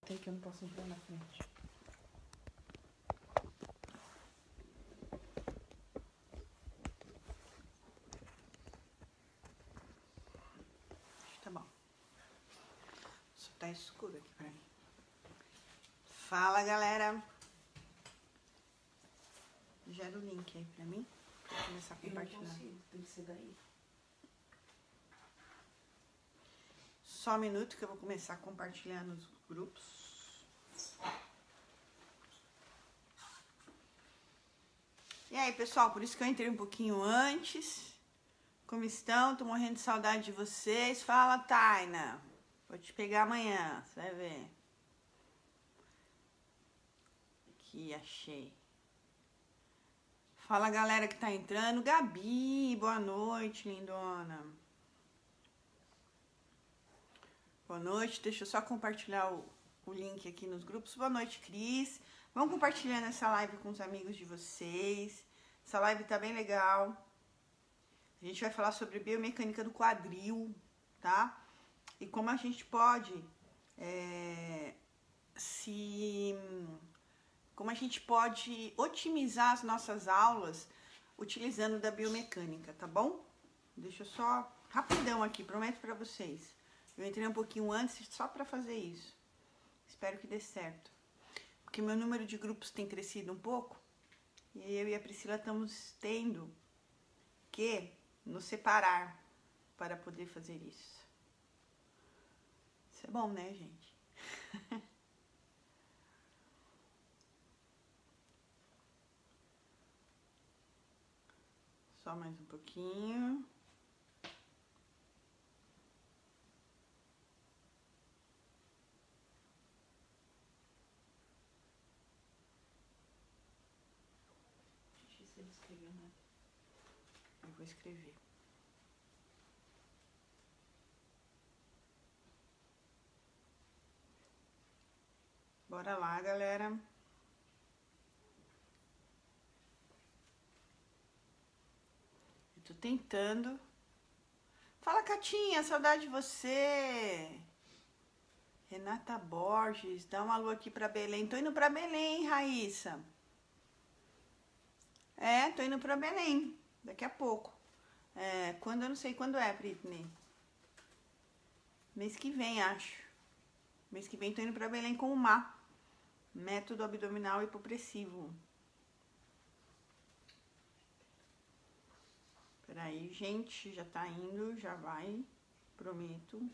Tem que eu não posso entrar na frente. Tá bom. Só tá escuro aqui pra mim. Fala, galera. Gera o link aí pra mim. Pra começar a compartilhar. Eu não consigo, tem que ser daí. Só um minuto que eu vou começar a compartilhar nos grupos. E aí, pessoal, por isso que eu entrei um pouquinho antes. Como estão? Tô morrendo de saudade de vocês. Fala, Taina. Vou te pegar amanhã, você vai ver. Aqui, achei. Fala, galera que tá entrando. Gabi, boa noite, lindona. Boa noite, deixa eu só compartilhar o link aqui nos grupos. Boa noite, Cris. Vamos compartilhando essa live com os amigos de vocês. Essa live tá bem legal. A gente vai falar sobre biomecânica do quadril, tá? E como a gente pode como a gente pode otimizar as nossas aulas utilizando da biomecânica, tá bom? Deixa eu só rapidão aqui, prometo pra vocês. Eu entrei um pouquinho antes só pra fazer isso. Espero que dê certo. Porque meu número de grupos tem crescido um pouco. E eu e a Priscila estamos tendo que nos separar para poder fazer isso. Isso é bom, né, gente? Só mais um pouquinho. Eu vou escrever. Bora lá, galera. Eu tô tentando. Fala, Catinha, saudade de você. Renata Borges, dá uma alô aqui pra Belém. Tô indo pra Belém, Raíssa. Tô indo pra Belém. Daqui a pouco. Quando eu não sei quando é, Britney. Mês que vem, acho. Mês que vem tô indo pra Belém com o MA. Método abdominal hipopressivo. Peraí, gente, já tá indo, já vai. Prometo.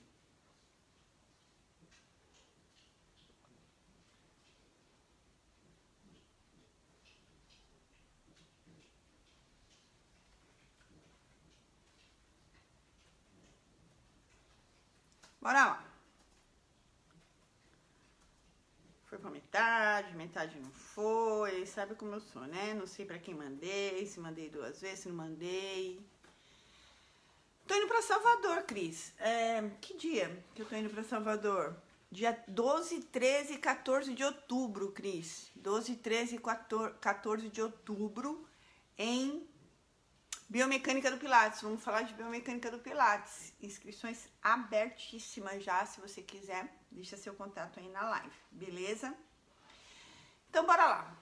Bora lá. Foi pra metade, metade não foi. Sabe como eu sou, né? Não sei pra quem mandei, se mandei 2 vezes, se não mandei. Tô indo pra Salvador, Cris. Que dia que eu tô indo pra Salvador? Dia 12, 13 e 14 de outubro, Cris. 12, 13 e 14 de outubro em Biomecânica do Pilates. Vamos falar de Biomecânica do Pilates. Inscrições abertíssimas já, se você quiser. Deixa seu contato aí na live, beleza? Então, bora lá.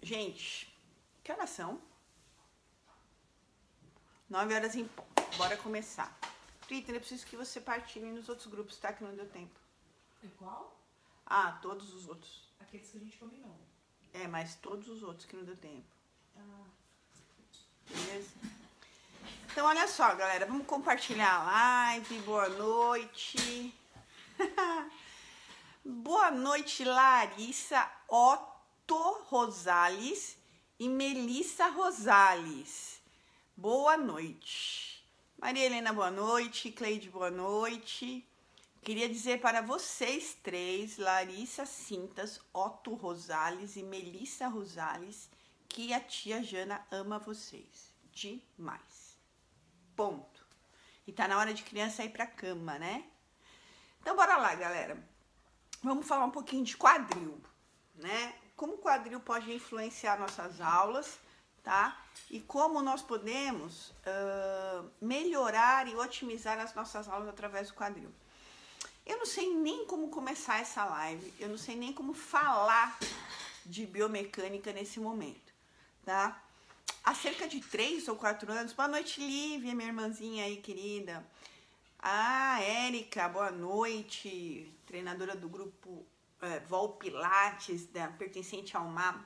Gente, que horas são? 9 horas em ponto. Bora começar. Rita, eu preciso que você partilhe nos outros grupos, tá? Que não deu tempo. E qual? Ah, todos os outros. Aqueles que a gente combinou. Mas todos os outros que não deu tempo. Beleza? Então, olha só, galera. Vamos compartilhar a live. Boa noite. Boa noite, Larissa Otto Rosales e Melissa Rosales. Boa noite. Maria Helena, boa noite. Cleide, boa noite. Queria dizer para vocês três, Larissa Cintas, Otto Rosales e Melissa Rosales, que a tia Jana ama vocês demais. Ponto. E tá na hora de criança ir pra cama, né? Então, bora lá, galera. Vamos falar um pouquinho de quadril, né? Como o quadril pode influenciar nossas aulas, tá? E como nós podemos melhorar e otimizar as nossas aulas através do quadril. Eu não sei nem como começar essa live, eu não sei nem como falar de biomecânica nesse momento, tá? Há cerca de 3 ou 4 anos, boa noite, Lívia, minha irmãzinha aí, querida. Ah, Érica, boa noite, treinadora do grupo Vol Pilates, pertencente ao MAM.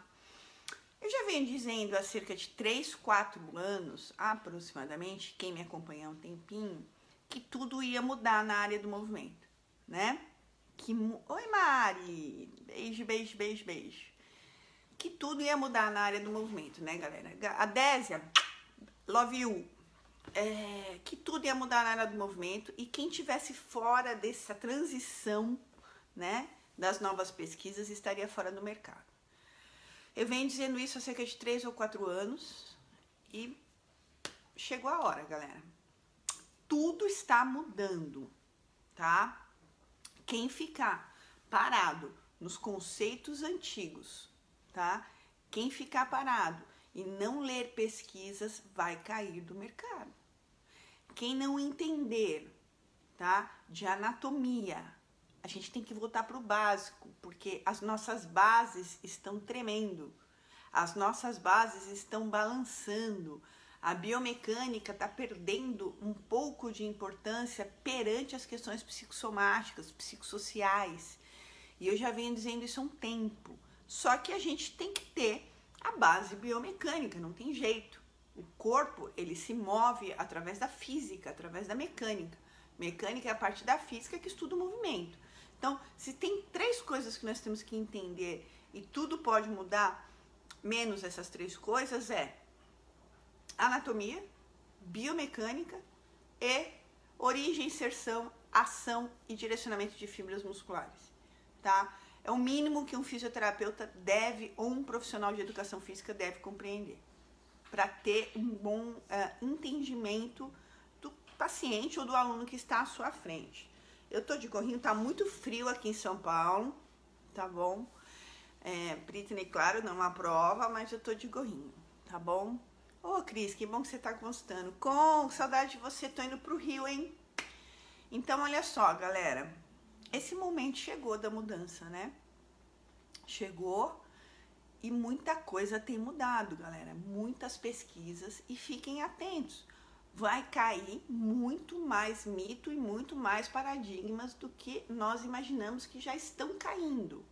Eu já venho dizendo há cerca de 3, 4 anos, aproximadamente, quem me acompanha há um tempinho, que tudo ia mudar na área do movimento, né? Oi, Mari! Beijo, beijo, beijo, beijo. Que tudo ia mudar na área do movimento, né, galera? A Désia, love you. Que tudo ia mudar na área do movimento e quem tivesse fora dessa transição, né, das novas pesquisas estaria fora do mercado. Eu venho dizendo isso há cerca de 3 ou 4 anos e chegou a hora, galera. Tudo está mudando, tá? Quem ficar parado nos conceitos antigos, tá? Quem ficar parado e não ler pesquisas vai cair do mercado. Quem não entender, tá, de anatomia, a gente tem que voltar para o básico, porque as nossas bases estão tremendo, as nossas bases estão balançando, a biomecânica está perdendo um pouco de importância perante as questões psicossomáticas, psicossociais, e eu já venho dizendo isso há um tempo, só que a gente tem que ter a base biomecânica, não tem jeito. O corpo, ele se move através da física, através da mecânica. Mecânica é a parte da física que estuda o movimento. Então, se tem 3 coisas que nós temos que entender e tudo pode mudar, menos essas 3 coisas, é anatomia, biomecânica e origem, inserção, ação e direcionamento de fibras musculares, tá? É o mínimo que um fisioterapeuta deve, ou um profissional de educação física deve compreender, para ter um bom entendimento do paciente ou do aluno que está à sua frente. Eu tô de gorrinho, tá muito frio aqui em São Paulo, tá bom? Britney, claro, não aprova, mas eu tô de gorrinho, tá bom? Ô, Cris, que bom que você tá gostando. Com saudade de você, tô indo pro Rio, hein? Então, olha só, galera, esse momento chegou da mudança, né? Chegou. E muita coisa tem mudado, galera. Muitas pesquisas e fiquem atentos. Vai cair muito mais mito e muito mais paradigmas do que nós imaginamos que já estão caindo.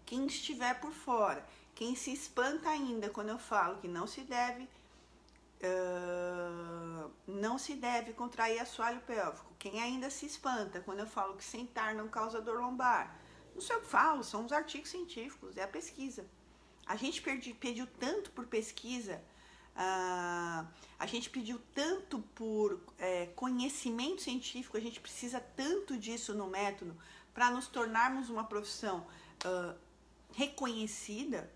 Quem estiver por fora, quem se espanta ainda quando eu falo que não se deve contrair assoalho pélvico. Quem ainda se espanta quando eu falo que sentar não causa dor lombar. Não sei o que eu falo, são os artigos científicos, é a pesquisa. A gente pediu tanto por pesquisa, a gente pediu tanto por conhecimento científico, a gente precisa tanto disso no método para nos tornarmos uma profissão reconhecida.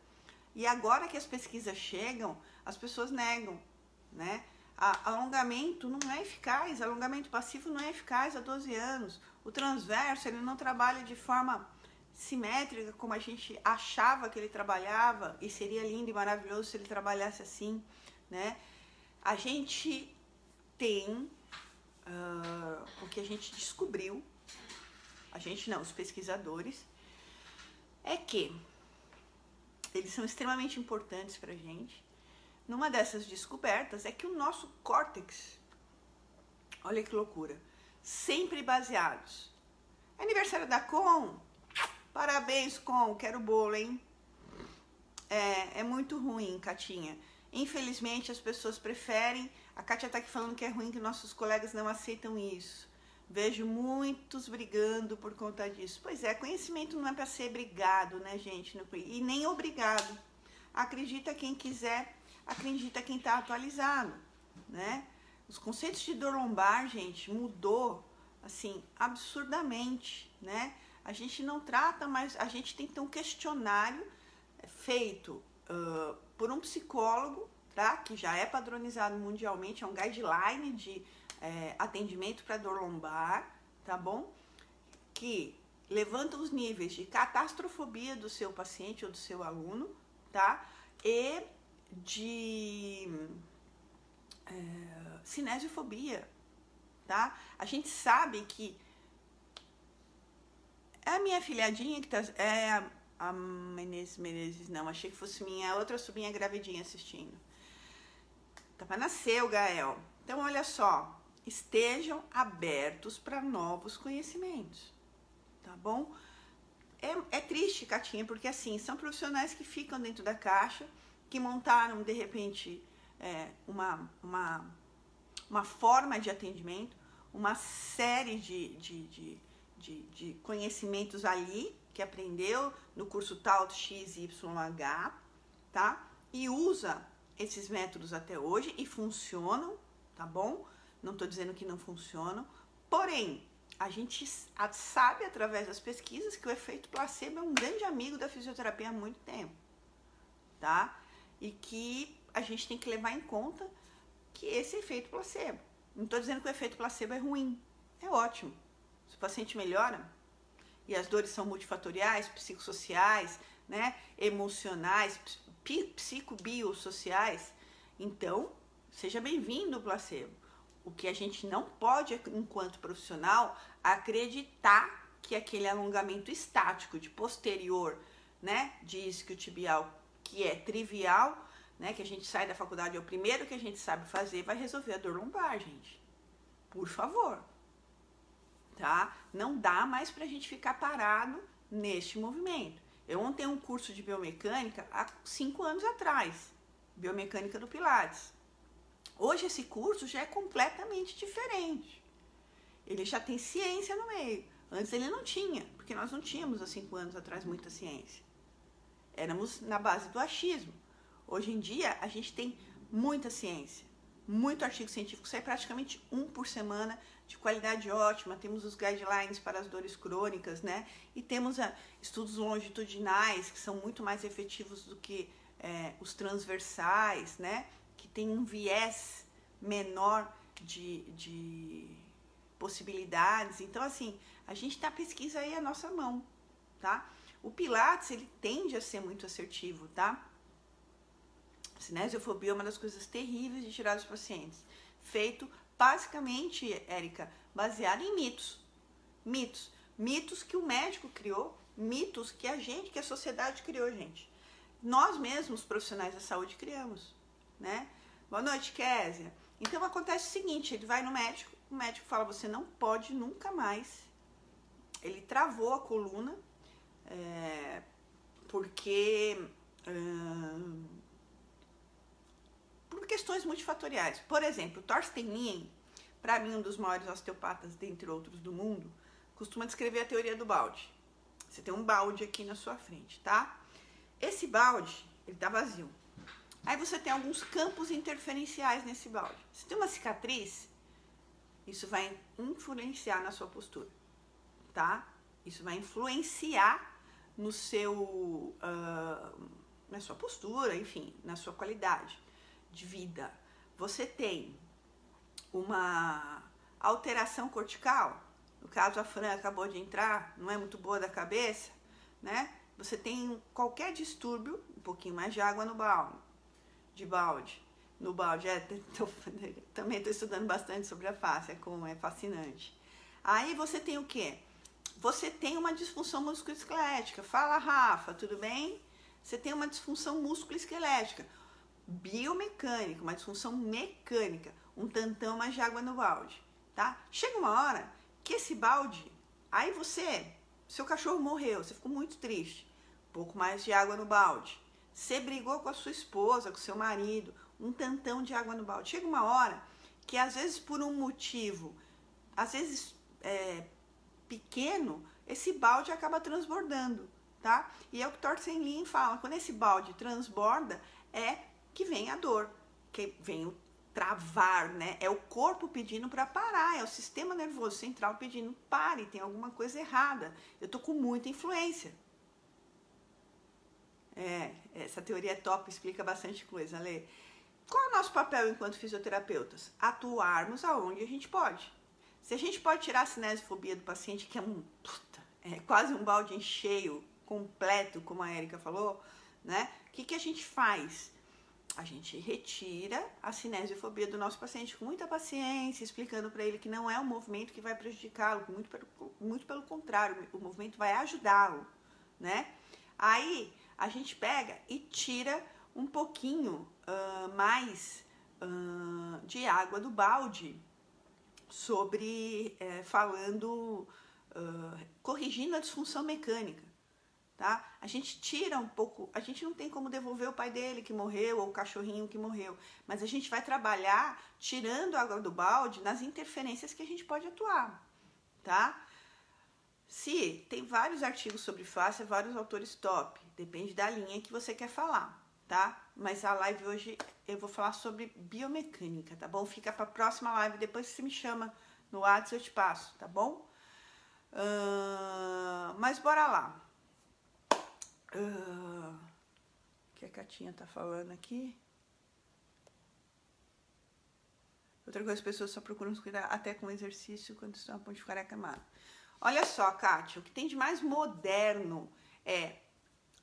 E agora que as pesquisas chegam, as pessoas negam, né? Alongamento não é eficaz, alongamento passivo não é eficaz há 12 anos. O transverso, ele não trabalha de forma simétrica como a gente achava que ele trabalhava, e seria lindo e maravilhoso se ele trabalhasse assim, né? A gente tem o que a gente descobriu, a gente não, os pesquisadores, é que eles são extremamente importantes pra gente. Numa dessas descobertas é que o nosso córtex, olha que loucura, sempre baseados. Aniversário da Com, parabéns, Com, quero bolo, hein? É muito ruim, Catinha. Infelizmente as pessoas preferem, a Kátia tá aqui falando que é ruim, que nossos colegas não aceitam isso. Vejo muitos brigando por conta disso. Pois é, conhecimento não é para ser brigado, né, gente? E nem obrigado. Acredita quem quiser, acredita quem tá atualizado, né? Os conceitos de dor lombar, gente, mudou, assim, absurdamente, né? A gente não trata mais, a gente tem que ter um questionário feito por um psicólogo, tá? Que já é padronizado mundialmente, é um guideline de atendimento para dor lombar, tá bom? Que levanta os níveis de catastrofobia do seu paciente ou do seu aluno, tá? E de cinesiofobia, tá? A gente sabe que É a minha filhadinha que tá... É a Menezes, não. Achei que fosse minha outra sobrinha gravidinha assistindo. Tá pra nascer o Gael. Então, olha só. Estejam abertos para novos conhecimentos. Tá bom? É triste, Catinha, porque assim, são profissionais que ficam dentro da caixa, que montaram, de repente, uma forma de atendimento, uma série de conhecimentos ali, que aprendeu no curso tal XYH, tá? E usa esses métodos até hoje e funcionam, tá bom? Não tô dizendo que não funcionam, porém, a gente sabe através das pesquisas que o efeito placebo é um grande amigo da fisioterapia há muito tempo, tá? E que a gente tem que levar em conta que esse efeito placebo. Não estou dizendo que o efeito placebo é ruim, é ótimo. Se o paciente melhora e as dores são multifatoriais, psicossociais, né, emocionais, psicobiosociais, então seja bem-vindo o placebo. O que a gente não pode, enquanto profissional, acreditar que aquele alongamento estático de posterior, né, de isquiotibial, que é trivial, né, que a gente sai da faculdade, é o primeiro que a gente sabe fazer, vai resolver a dor lombar, gente. Por favor. Tá? Não dá mais pra gente ficar parado neste movimento. Eu ontem um curso de biomecânica há 5 anos atrás, biomecânica do Pilates. Hoje esse curso já é completamente diferente. Ele já tem ciência no meio. Antes ele não tinha, porque nós não tínhamos há 5 anos atrás muita ciência. Éramos na base do achismo. Hoje em dia a gente tem muita ciência, muito artigo científico, sai praticamente um por semana, de qualidade ótima. Temos os guidelines para as dores crônicas, né? E temos estudos longitudinais que são muito mais efetivos do que os transversais, né? Que tem um viés menor de possibilidades. Então, assim, a gente tá pesquisa aí à nossa mão, tá? O Pilates, ele tende a ser muito assertivo, tá? A cinesiofobia é uma das coisas terríveis de tirar dos pacientes. Feito, basicamente, Érica, baseado em mitos. Mitos que o médico criou, mitos que a sociedade criou, gente. Nós mesmos, profissionais da saúde, criamos, né? Boa noite, Késia. Então, acontece o seguinte, ele vai no médico, o médico fala, você não pode nunca mais. Ele travou a coluna, porque... por questões multifatoriais. Por exemplo, Thorsten Lien, para mim um dos maiores osteopatas, dentre outros do mundo, costuma descrever a teoria do balde. Você tem um balde aqui na sua frente, tá? Esse balde, ele tá vazio. Aí você tem alguns campos interferenciais nesse balde. Se tem uma cicatriz, isso vai influenciar na sua postura, tá? Isso vai influenciar no seu, na sua postura, enfim, na sua qualidade de vida. Você tem uma alteração cortical, no caso a Fran acabou de entrar, não é muito boa da cabeça, né? Você tem qualquer distúrbio, um pouquinho mais de água no balde, também estou estudando bastante sobre a face, é fascinante. Aí você tem o quê? Você tem uma disfunção musculoesquelética. Fala, Rafa, tudo bem? Você tem uma disfunção musculoesquelética, biomecânica, uma disfunção mecânica, um tantão mais de água no balde, tá? Chega uma hora que esse balde, aí seu cachorro morreu, você ficou muito triste, um pouco mais de água no balde. Você brigou com a sua esposa, com o seu marido, um tantão de água no balde. Chega uma hora que às vezes por um motivo, às vezes pequeno, esse balde acaba transbordando, tá? E é o que Thorsten Lien fala, quando esse balde transborda, é que vem a dor, que vem o travar, né? É o corpo pedindo para parar, é o sistema nervoso central pedindo pare, tem alguma coisa errada, eu tô com muita influência. Essa teoria é top, explica bastante coisa, Lê. Qual é o nosso papel enquanto fisioterapeutas? Atuarmos aonde a gente pode. Se a gente pode tirar a cinesiofobia do paciente, que é quase um balde em cheio, completo, como a Érica falou, né? O que a gente faz? a gente retira a cinesiofobia do nosso paciente com muita paciência, explicando para ele que não é um movimento que vai prejudicá-lo, muito pelo contrário, o movimento vai ajudá-lo, né? Aí a gente pega e tira um pouquinho mais de água do balde, falando, corrigindo a disfunção mecânica. Tá? A gente tira um pouco, a gente não tem como devolver o pai dele que morreu ou o cachorrinho que morreu, mas a gente vai trabalhar tirando a água do balde nas interferências que a gente pode atuar, tá? Se tem vários artigos sobre fáscia, vários autores top, depende da linha que você quer falar, tá? Mas a live hoje eu vou falar sobre biomecânica, tá bom? Fica para a próxima live, depois você me chama no WhatsApp, eu te passo, tá bom? Mas bora lá. O que a Catinha tá falando aqui? Outra coisa, as pessoas só procuram se cuidar até com exercício quando estão a ponto de ficar acamado. Olha só, Kátia, o que tem de mais moderno é,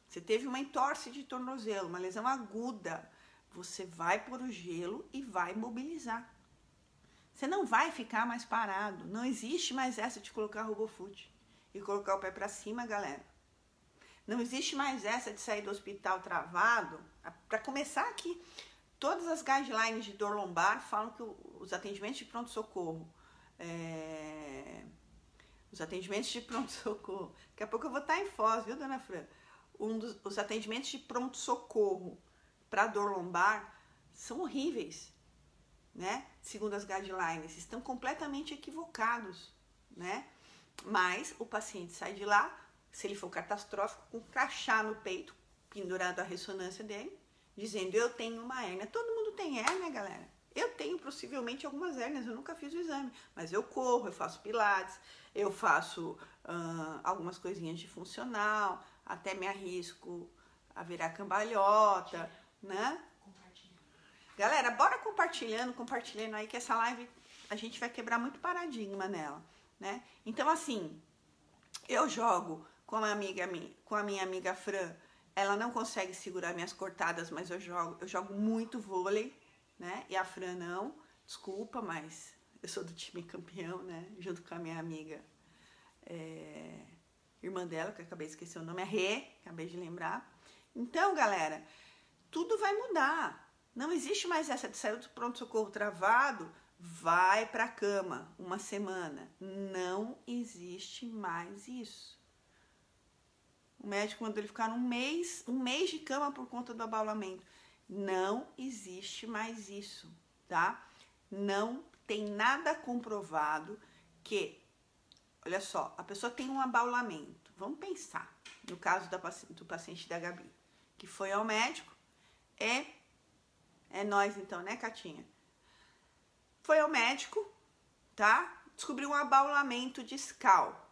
você teve uma entorse de tornozelo, uma lesão aguda, você vai pôr o gelo e vai mobilizar. Você não vai ficar mais parado, não existe mais essa de colocar RoboFoot e colocar o pé pra cima, galera. Não existe mais essa de sair do hospital travado. Para começar aqui, todas as guidelines de dor lombar falam que os atendimentos de pronto-socorro, daqui a pouco eu vou estar em Foz, viu, dona Fran? Os atendimentos de pronto-socorro para dor lombar são horríveis, né? Segundo as guidelines, estão completamente equivocados, né? Mas o paciente sai de lá, se ele for catastrófico, com um crachá no peito, pendurado a ressonância dele, dizendo, eu tenho uma hérnia. Todo mundo tem hérnia, galera. Eu tenho possivelmente algumas hérnias, eu nunca fiz o exame, mas eu corro, eu faço pilates, eu faço algumas coisinhas de funcional, até me arrisco a virar cambalhota, né? Galera, bora compartilhando aí, que essa live a gente vai quebrar muito paradigma nela, né? Então, assim, eu jogo com a minha amiga Fran, ela não consegue segurar minhas cortadas, mas eu jogo muito vôlei, né? E a Fran não, desculpa, mas eu sou do time campeão, né? Junto com a minha amiga, irmã dela, que eu acabei de esquecer o nome, é Rê, acabei de lembrar. Então, galera, tudo vai mudar. Não existe mais essa de sair do pronto-socorro travado, vai pra cama uma semana. Não existe mais isso. O médico mandou ele ficar um mês de cama por conta do abaulamento. Não existe mais isso, tá? Não tem nada comprovado que, olha só, a pessoa tem um abaulamento. Vamos pensar no caso do paciente da Gabi, que foi ao médico, é nós então, né, Catinha? Foi ao médico, tá? Descobriu um abaulamento discal.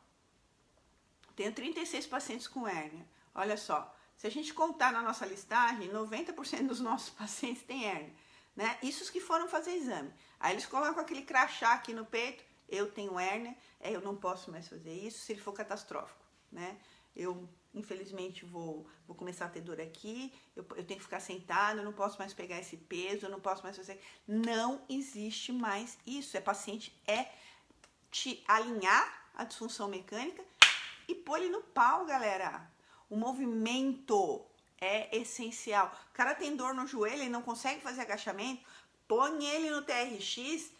Tenho 36 pacientes com hérnia. Olha só, se a gente contar na nossa listagem, 90% dos nossos pacientes têm hérnia, né? Isso os que foram fazer exame. Aí eles colocam aquele crachá aqui no peito, eu tenho hérnia, eu não posso mais fazer isso se ele for catastrófico, né? Eu, infelizmente, vou começar a ter dor aqui, eu tenho que ficar sentado, eu não posso mais pegar esse peso, eu não posso mais fazer... Não existe mais isso. Paciente te alinhar a disfunção mecânica e pôr ele no pau, galera. O movimento é essencial. O cara tem dor no joelho e não consegue fazer agachamento, põe ele no TRX,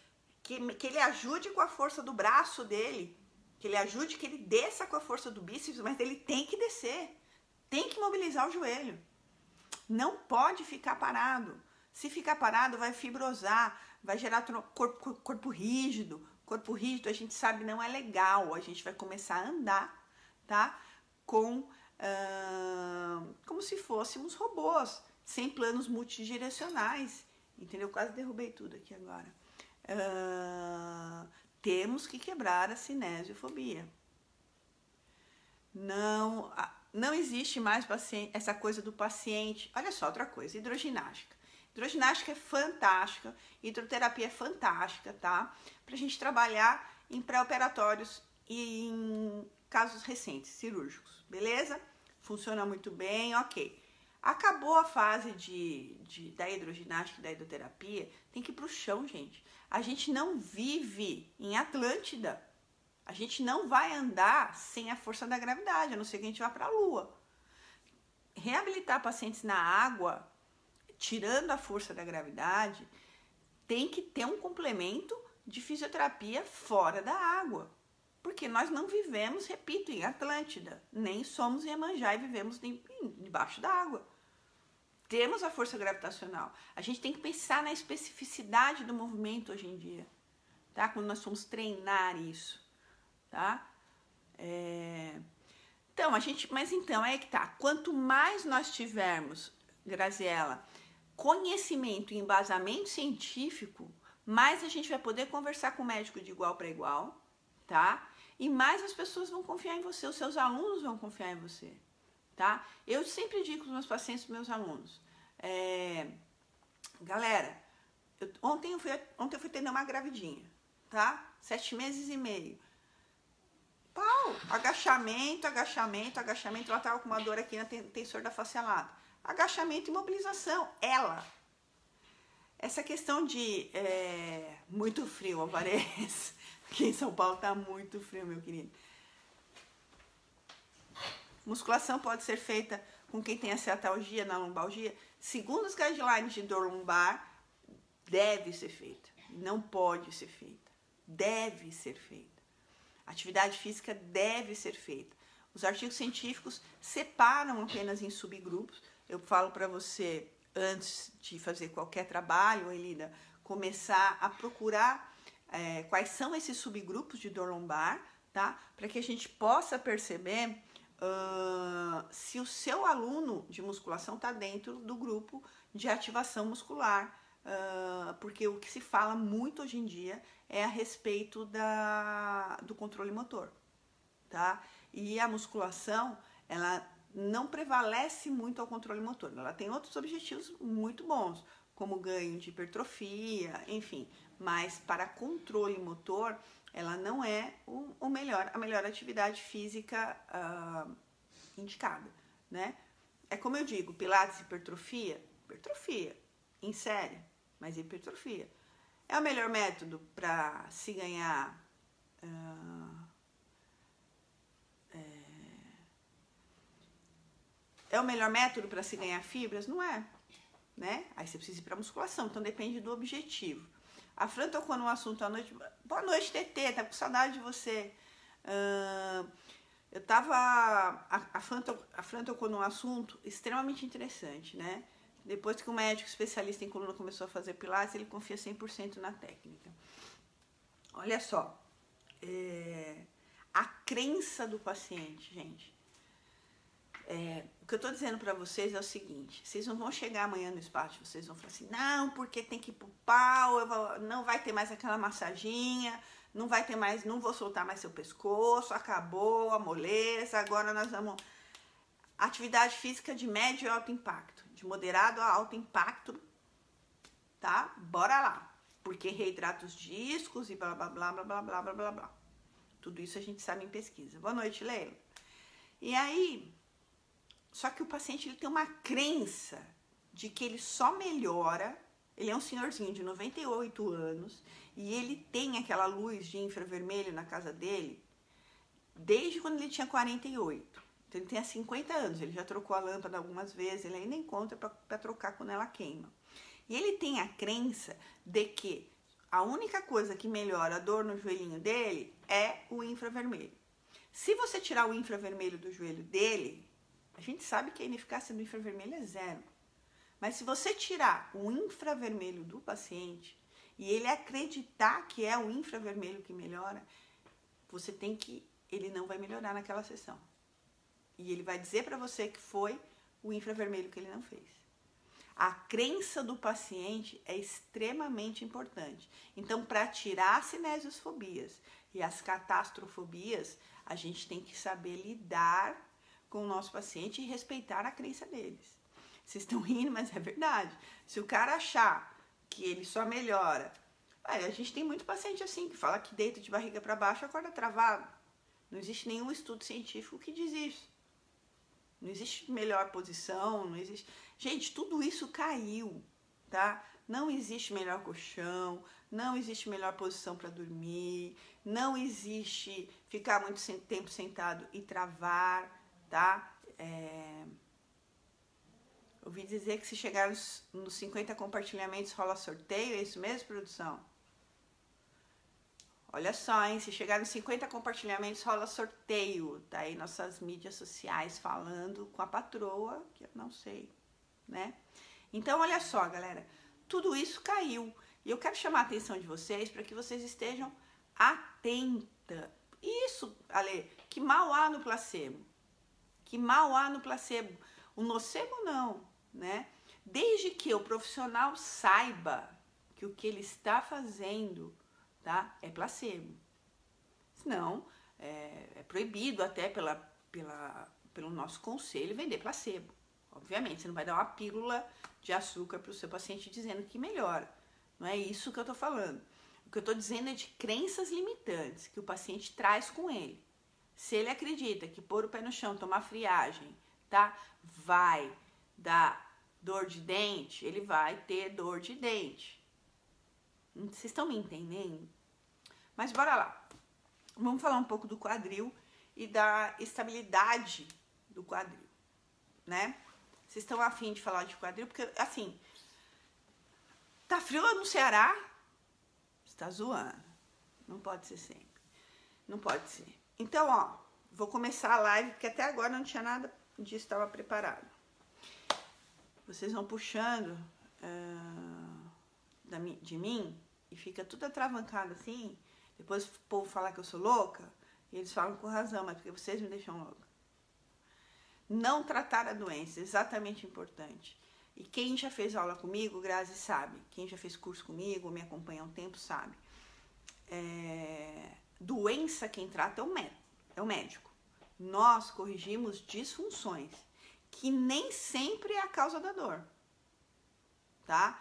que ele ajude com a força do braço dele, que ele ajude, que ele desça com a força do bíceps, mas ele tem que descer, tem que mobilizar o joelho. Não pode ficar parado. Se ficar parado, vai fibrosar, vai gerar corpo rígido. Corpo rígido, a gente sabe, não é legal. A gente vai começar a andar, tá? Como se fôssemos robôs, sem planos multidirecionais. Entendeu? Quase derrubei tudo aqui agora. Temos que quebrar a cinesiofobia. Não existe mais essa coisa do paciente. Olha só, outra coisa, hidroginástica. Hidroginástica é fantástica, hidroterapia é fantástica, tá? Pra gente trabalhar em pré-operatórios e em casos recentes, cirúrgicos, beleza? Funciona muito bem, ok. Acabou a fase da hidroginástica e da hidroterapia, tem que ir pro chão, gente. A gente não vive em Atlântida. A gente não vai andar sem a força da gravidade, a não ser que a gente vá para a Lua. Reabilitar pacientes na água, tirando a força da gravidade, tem que ter um complemento de fisioterapia fora da água. Porque nós não vivemos, repito, em Atlântida, nem somos em Iemanjá e vivemos debaixo da água. Temos a força gravitacional. A gente tem que pensar na especificidade do movimento hoje em dia, tá? Quando nós vamos treinar isso, tá? Mas então, é que tá. Quanto mais nós tivermos, Graziela, conhecimento e embasamento científico, mais a gente vai poder conversar com o médico de igual para igual, tá? E mais as pessoas vão confiar em você, os seus alunos vão confiar em você, tá? Eu sempre digo para os meus pacientes, para os meus alunos, galera, ontem eu fui atender uma gravidinha, tá? 7 meses e meio. Pau, agachamento, ela tava com uma dor aqui na tensor da face lata. Agachamento e mobilização, essa questão de muito frio, Alvarez, aqui em São Paulo tá muito frio, meu querido. Musculação pode ser feita com quem tem acetalgia na lombalgia. Segundo os guidelines de dor lombar, deve ser feita. Não pode ser feita. Deve ser feita. Atividade física deve ser feita. Os artigos científicos separam apenas em subgrupos. Eu falo para você, antes de fazer qualquer trabalho, Elida, começar a procurar quais são esses subgrupos de dor lombar, tá? Para que a gente possa perceber se o seu aluno de musculação está dentro do grupo de ativação muscular, porque o que se fala muito hoje em dia é a respeito do controle motor, tá? E a musculação, ela não prevalece muito ao controle motor, ela tem outros objetivos muito bons, como ganho de hipertrofia, enfim, mas para controle motor, ela não é a melhor atividade física indicada, né? É como eu digo, pilates, hipertrofia, em série, mas hipertrofia. É o melhor método para se ganhar é o melhor método para se ganhar fibras? Não é, né? Aí você precisa ir para musculação, então depende do objetivo. A Fran tocou no assunto à noite. Boa noite, TT, tá com saudade de você. A Fran tocou num assunto extremamente interessante, né? Depois que o médico especialista em coluna começou a fazer pilates, ele confia 100% na técnica. Olha só, a crença do paciente, gente. O que eu tô dizendo pra vocês é o seguinte, vocês não vão chegar amanhã no espaço, vocês vão falar assim, não, porque tem que ir pro pau, não vai ter mais aquela massaginha, não vou soltar mais seu pescoço, acabou a moleza, agora nós vamos... Atividade física de médio e alto impacto, de moderado a alto impacto, tá? Bora lá, porque reidrata os discos e blá, blá, blá, blá, blá, blá, blá, blá, blá. Tudo isso a gente sabe em pesquisa. Boa noite, Leila. E aí... Só que o paciente ele tem uma crença de que ele só melhora, ele é um senhorzinho de 98 anos e ele tem aquela luz de infravermelho na casa dele desde quando ele tinha 48. Então ele tem 50 anos, ele já trocou a lâmpada algumas vezes, ele ainda encontra para trocar quando ela queima. E ele tem a crença de que a única coisa que melhora a dor no joelhinho dele é o infravermelho. Se você tirar o infravermelho do joelho dele, a gente sabe que a ineficácia do infravermelho é 0. Mas se você tirar o infravermelho do paciente e ele acreditar que é o infravermelho que melhora, ele não vai melhorar naquela sessão. E ele vai dizer para você que foi o infravermelho que ele não fez. A crença do paciente é extremamente importante. Então, para tirar as cinesiosfobias e as catastrofobias, a gente tem que saber lidar com o nosso paciente e respeitar a crença deles. Vocês estão rindo, mas é verdade. Se o cara achar que ele só melhora... a gente tem muito paciente assim, que fala que deita de barriga para baixo, acorda travado. Não existe nenhum estudo científico que diz isso. Não existe melhor posição, não existe... Gente, tudo isso caiu, tá? Não existe melhor colchão, não existe melhor posição para dormir, não existe ficar muito tempo sentado e travar, tá? Ouvi dizer que se chegar nos 50 compartilhamentos rola sorteio, é isso mesmo, produção? Olha só, hein? Se chegar nos 50 compartilhamentos rola sorteio. Tá aí nossas mídias sociais falando com a patroa, que eu não sei, né? Então, olha só, galera. Tudo isso caiu. E eu quero chamar a atenção de vocês para que vocês estejam atentas. Isso, Ale, que mal há no placebo. Que mal há no placebo. O nocebo não, né? Desde que o profissional saiba que o que ele está fazendo, tá, é placebo. Senão, é proibido até pelo nosso conselho vender placebo. Obviamente, você não vai dar uma pílula de açúcar para o seu paciente dizendo que melhora. Não é isso que eu estou falando. O que eu estou dizendo é de crenças limitantes que o paciente traz com ele. Se ele acredita que pôr o pé no chão, tomar friagem, tá, vai dar dor de dente, ele vai ter dor de dente. Vocês estão me entendendo? Mas bora lá. Vamos falar um pouco do quadril e da estabilidade do quadril, né? Vocês estão afim de falar de quadril? Porque, assim, tá frio no Ceará? Você tá zoando. Não pode ser sempre. Não pode ser. Então, ó, vou começar a live, porque até agora não tinha nada disso, estava preparado. Vocês vão puxando de mim e fica tudo atravancado assim. Depois o povo fala que eu sou louca, e eles falam com razão, mas porque vocês me deixam louca. Não tratar a doença, exatamente importante. E quem já fez aula comigo, Grazi, sabe. Quem já fez curso comigo, me acompanha há um tempo, sabe. Doença, quem trata é o médico. Nós corrigimos disfunções, que nem sempre é a causa da dor, tá?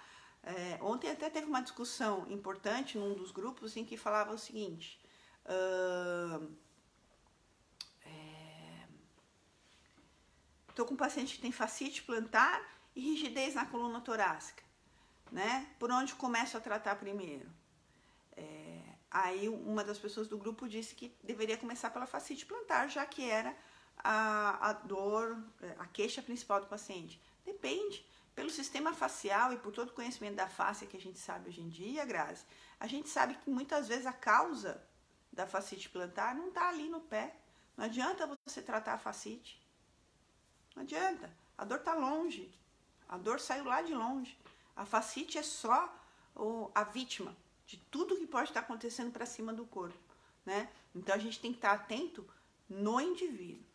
Ontem até teve uma discussão importante num dos grupos em que falava o seguinte... Estou com um paciente que tem fascite plantar e rigidez na coluna torácica, né? Por onde começo a tratar primeiro? Aí uma das pessoas do grupo disse que deveria começar pela fascite plantar, já que era a dor, a queixa principal do paciente. Depende. Pelo sistema facial e por todo o conhecimento da face que a gente sabe hoje em dia, Grazi, a gente sabe que muitas vezes a causa da fascite plantar não está ali no pé. Não adianta você tratar a fascite. Não adianta, a dor está longe, a dor saiu lá de longe. A fascite é só a vítima de tudo que pode estar acontecendo para cima do corpo, né? Então a gente tem que estar atento no indivíduo.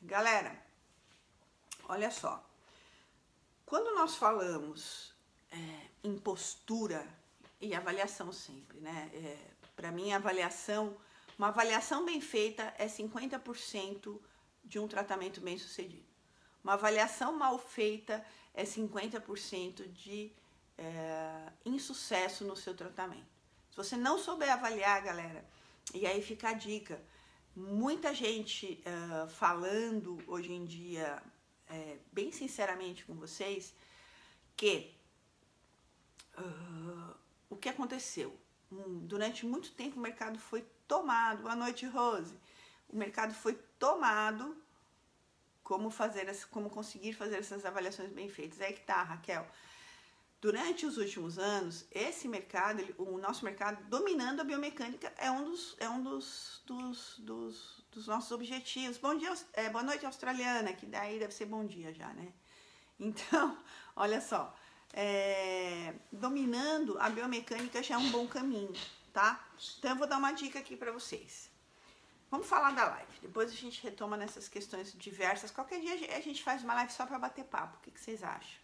Galera, olha só, quando nós falamos em postura e avaliação sempre, né? Para mim, uma avaliação bem feita é 50% de um tratamento bem sucedido. Uma avaliação mal feita é 50% de insucesso no seu tratamento. Se você não souber avaliar, galera, e aí fica a dica, muita gente falando hoje em dia, bem sinceramente com vocês, que o que aconteceu? Durante muito tempo o mercado foi tomado, boa noite, Rose, o mercado foi tomado como conseguir fazer essas avaliações bem feitas. Aí que tá, Raquel. Durante os últimos anos, esse mercado, o nosso mercado, dominando a biomecânica, é um dos nossos objetivos. Bom dia, boa noite, australiana, que daí deve ser bom dia já, né? Então, olha só, dominando a biomecânica já é um bom caminho, tá? Então, eu vou dar uma dica aqui para vocês. Vamos falar da live, depois a gente retoma nessas questões diversas. Qualquer dia a gente faz uma live só para bater papo, o que vocês acham?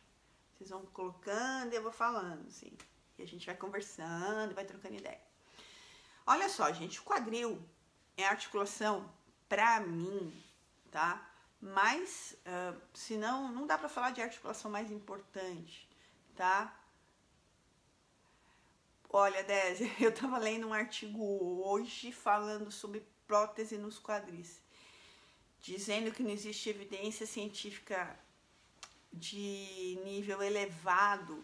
Vocês vão colocando e eu vou falando, assim. E a gente vai conversando, vai trocando ideia. Olha só, gente, o quadril é a articulação, pra mim, tá? Mas, se não dá pra falar de articulação mais importante, tá? Olha, Désia, eu tava lendo um artigo hoje falando sobre prótese nos quadris. dizendo que não existe evidência científica de nível elevado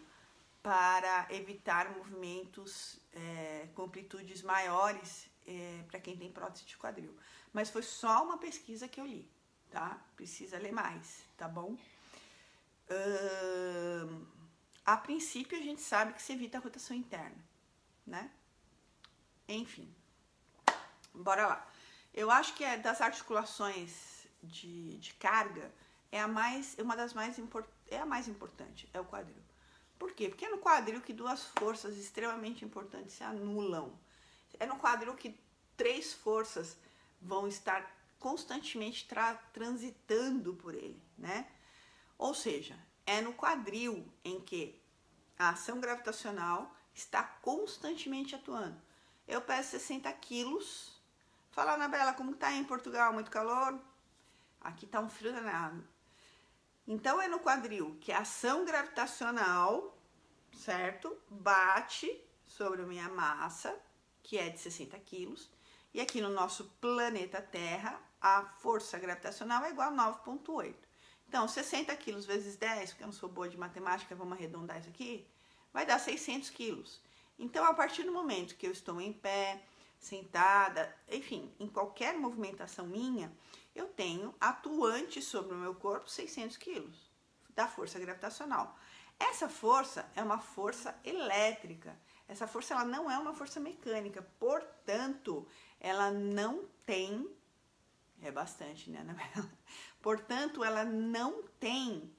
para evitar movimentos com amplitudes maiores para quem tem prótese de quadril. Mas foi só uma pesquisa que eu li, tá? Precisa ler mais, tá bom? A princípio a gente sabe que se evita a rotação interna, né? Enfim, bora lá. Eu acho que das articulações de carga é a mais importante, é o quadril. Por quê? Porque é no quadril que duas forças extremamente importantes se anulam. É no quadril que três forças vão estar constantemente transitando por ele, né? Ou seja, é no quadril em que a ação gravitacional está constantemente atuando. Eu peso 60 quilos. Fala, Anabela, como tá aí em Portugal? Muito calor? Aqui tá um frio danado. Então, é no quadril que a ação gravitacional, certo? Bate sobre a minha massa, que é de 60 quilos. E aqui no nosso planeta Terra, a força gravitacional é igual a 9,8. Então, 60 quilos vezes 10, porque eu não sou boa de matemática, vamos arredondar isso aqui, vai dar 600 quilos. Então, a partir do momento que eu estou em pé, sentada, enfim, em qualquer movimentação minha, eu tenho atuante sobre o meu corpo 600 quilos da força gravitacional. Essa força é uma força elétrica. Essa força ela não é uma força mecânica, portanto, ela não tem... É bastante, né, Anabela? Portanto, ela não tem...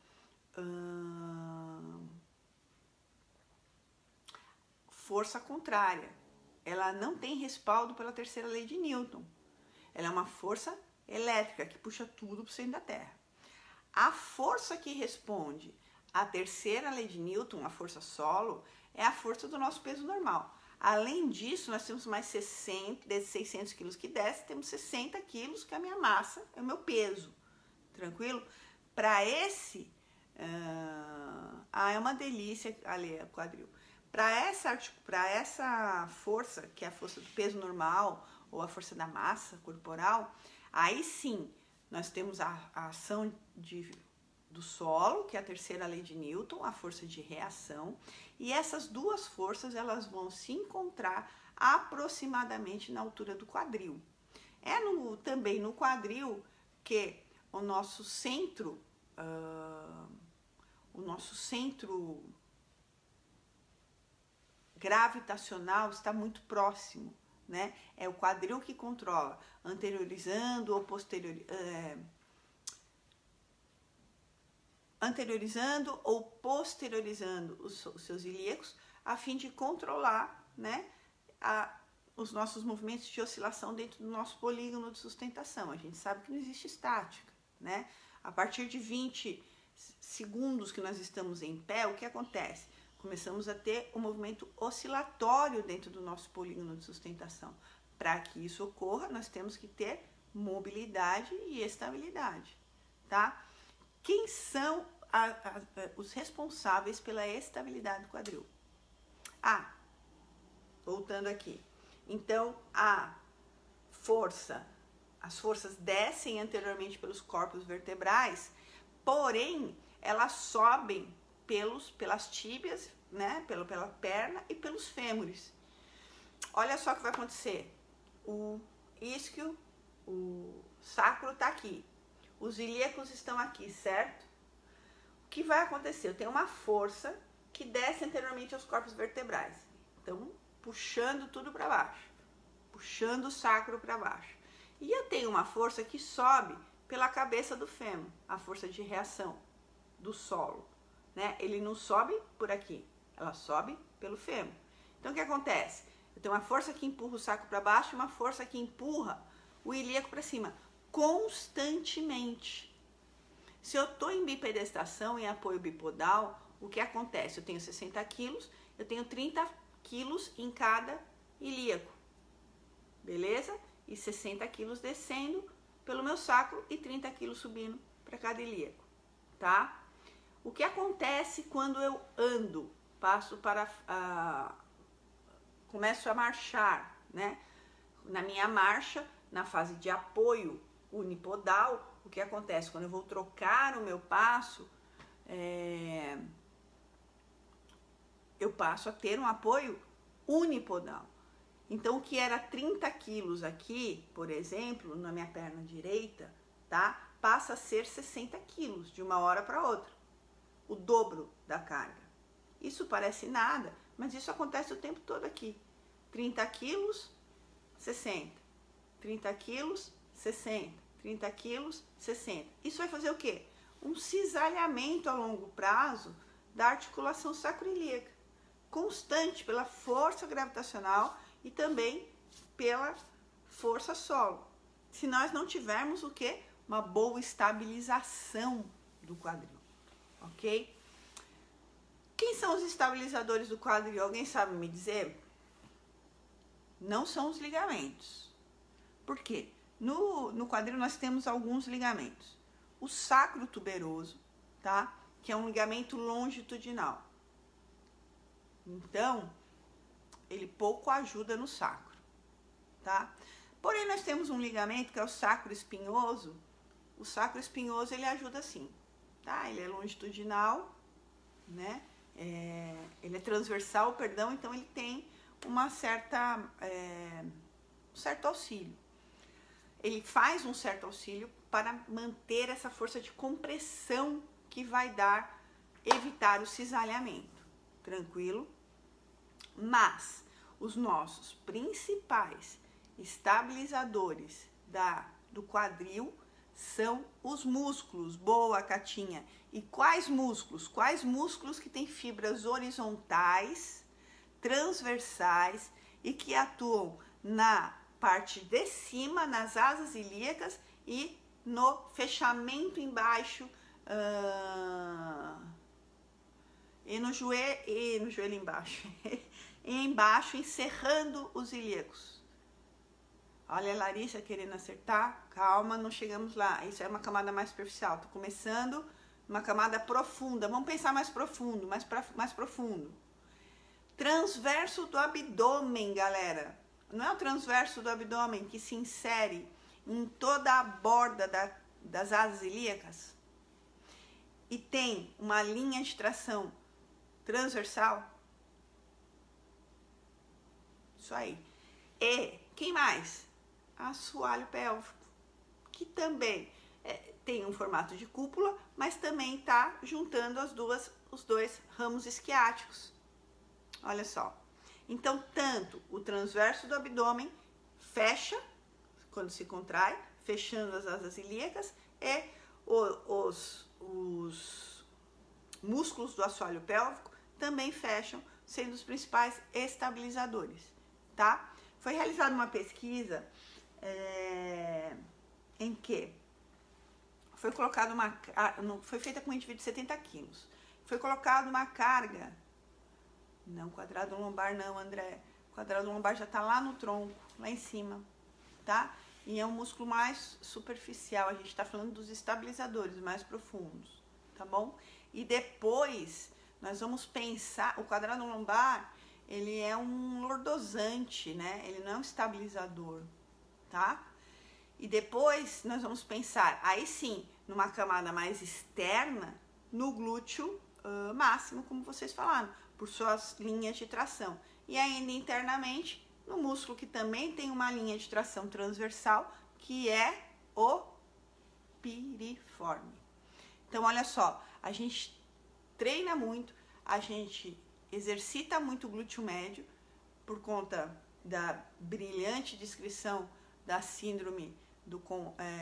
força contrária. Ela não tem respaldo pela terceira lei de Newton. Ela é uma força elétrica que puxa tudo para o centro da Terra. A força que responde à terceira lei de Newton, a força solo, é a força do nosso peso normal. Além disso, nós temos mais 60, desses 600 quilos que desce, temos 60 quilos que é a minha massa, é o meu peso. Tranquilo? Para esse... é uma delícia ali, o quadril. Para essa força, que é a força do peso normal, ou a força da massa corporal, aí sim, nós temos a ação do solo, que é a terceira lei de Newton, a força de reação, e essas duas forças, elas vão se encontrar aproximadamente na altura do quadril. É também no quadril que o nosso centro gravitacional está muito próximo, né? É o quadril que controla, anteriorizando ou posteriorizando os seus ilíacos, a fim de controlar, né, os nossos movimentos de oscilação dentro do nosso polígono de sustentação. A gente sabe que não existe estática, né? A partir de 20 segundos que nós estamos em pé, o que acontece? Começamos a ter um movimento oscilatório dentro do nosso polígono de sustentação. Para que isso ocorra, nós temos que ter mobilidade e estabilidade, tá? Quem são os responsáveis pela estabilidade do quadril? Voltando aqui. Então, as forças descem anteriormente pelos corpos vertebrais, porém, elas sobem pelas tíbias, né, pela perna e pelos fêmures. Olha só o que vai acontecer. O isquio, o sacro está aqui. Os ilíacos estão aqui, certo? O que vai acontecer? Eu tenho uma força que desce anteriormente aos corpos vertebrais. Então, puxando tudo para baixo. Puxando o sacro para baixo. E eu tenho uma força que sobe pela cabeça do fêmur. A força de reação do solo. Né? Ele não sobe por aqui, ela sobe pelo fêmur. Então, o que acontece? Eu tenho uma força que empurra o sacro para baixo e uma força que empurra o ilíaco para cima, constantemente. Se eu estou em bipedestação, em apoio bipodal, o que acontece? Eu tenho 60 quilos, eu tenho 30 quilos em cada ilíaco, beleza? E 60 quilos descendo pelo meu sacro e 30 quilos subindo para cada ilíaco, tá? O que acontece quando eu ando, começo a marchar, né? Na minha marcha, na fase de apoio unipodal, o que acontece? Quando eu vou trocar o meu passo, eu passo a ter um apoio unipodal. Então, o que era 30 quilos aqui, por exemplo, na minha perna direita, tá? Passa a ser 60 quilos de uma hora para outra. O dobro da carga. Isso parece nada, mas isso acontece o tempo todo aqui. 30 quilos, 60. 30 quilos, 60. 30 quilos, 60. Isso vai fazer o quê? Um cisalhamento a longo prazo da articulação sacroiliaca, constante pela força gravitacional e também pela força solo. Se nós não tivermos o quê? Uma boa estabilização do quadril, ok? Quem são os estabilizadores do quadril? Alguém sabe me dizer? Não são os ligamentos. Por quê? No quadril nós temos alguns ligamentos. O sacro tuberoso, tá? Que é um ligamento longitudinal. Então, ele pouco ajuda no sacro, tá? Porém, nós temos um ligamento que é o sacro espinhoso. O sacro espinhoso, ele ajuda sim, tá? Ele é longitudinal, né? Ele é transversal, perdão, então ele tem uma certa, um certo auxílio. Ele faz um certo auxílio para manter essa força de compressão que vai evitar o cisalhamento, tranquilo? Mas os nossos principais estabilizadores do quadril são os músculos. Boa, Catinha. E quais músculos? Quais músculos que têm fibras horizontais, transversais e que atuam na parte de cima, nas asas ilíacas e no fechamento embaixo e no joelho embaixo. E embaixo, encerrando os ilíacos. Olha a Larissa querendo acertar. Calma, não chegamos lá. Isso é uma camada mais superficial. Tô começando uma camada profunda. Vamos pensar mais profundo, mais profundo. Transverso do abdômen, galera. Não é o transverso do abdômen que se insere em toda a borda das asas ilíacas? E tem uma linha de tração transversal? Isso aí. E quem mais? Assoalho pélvico, que também tem um formato de cúpula, mas também está juntando os dois ramos isquiáticos. Olha só. Então, tanto o transverso do abdômen fecha, quando se contrai, fechando as asas ilíacas, e os músculos do assoalho pélvico também fecham, sendo os principais estabilizadores, tá? Foi realizada uma pesquisa em que foi colocado foi feita com um indivíduo de 70 quilos. Foi colocado uma carga. Não, quadrado lombar não, André. Quadrado lombar já tá lá no tronco, lá em cima, tá? E é um músculo mais superficial. A gente tá falando dos estabilizadores mais profundos, tá bom? E depois nós vamos pensar, o quadrado lombar, ele é um lordosante, né? Ele não é um estabilizador, tá? E depois nós vamos pensar, aí sim, numa camada mais externa, no glúteo máximo, como vocês falaram, por suas linhas de tração. E ainda internamente, no músculo que também tem uma linha de tração transversal, que é o piriforme. Então, olha só, a gente treina muito, a gente exercita muito o glúteo médio, por conta da brilhante descrição da síndrome do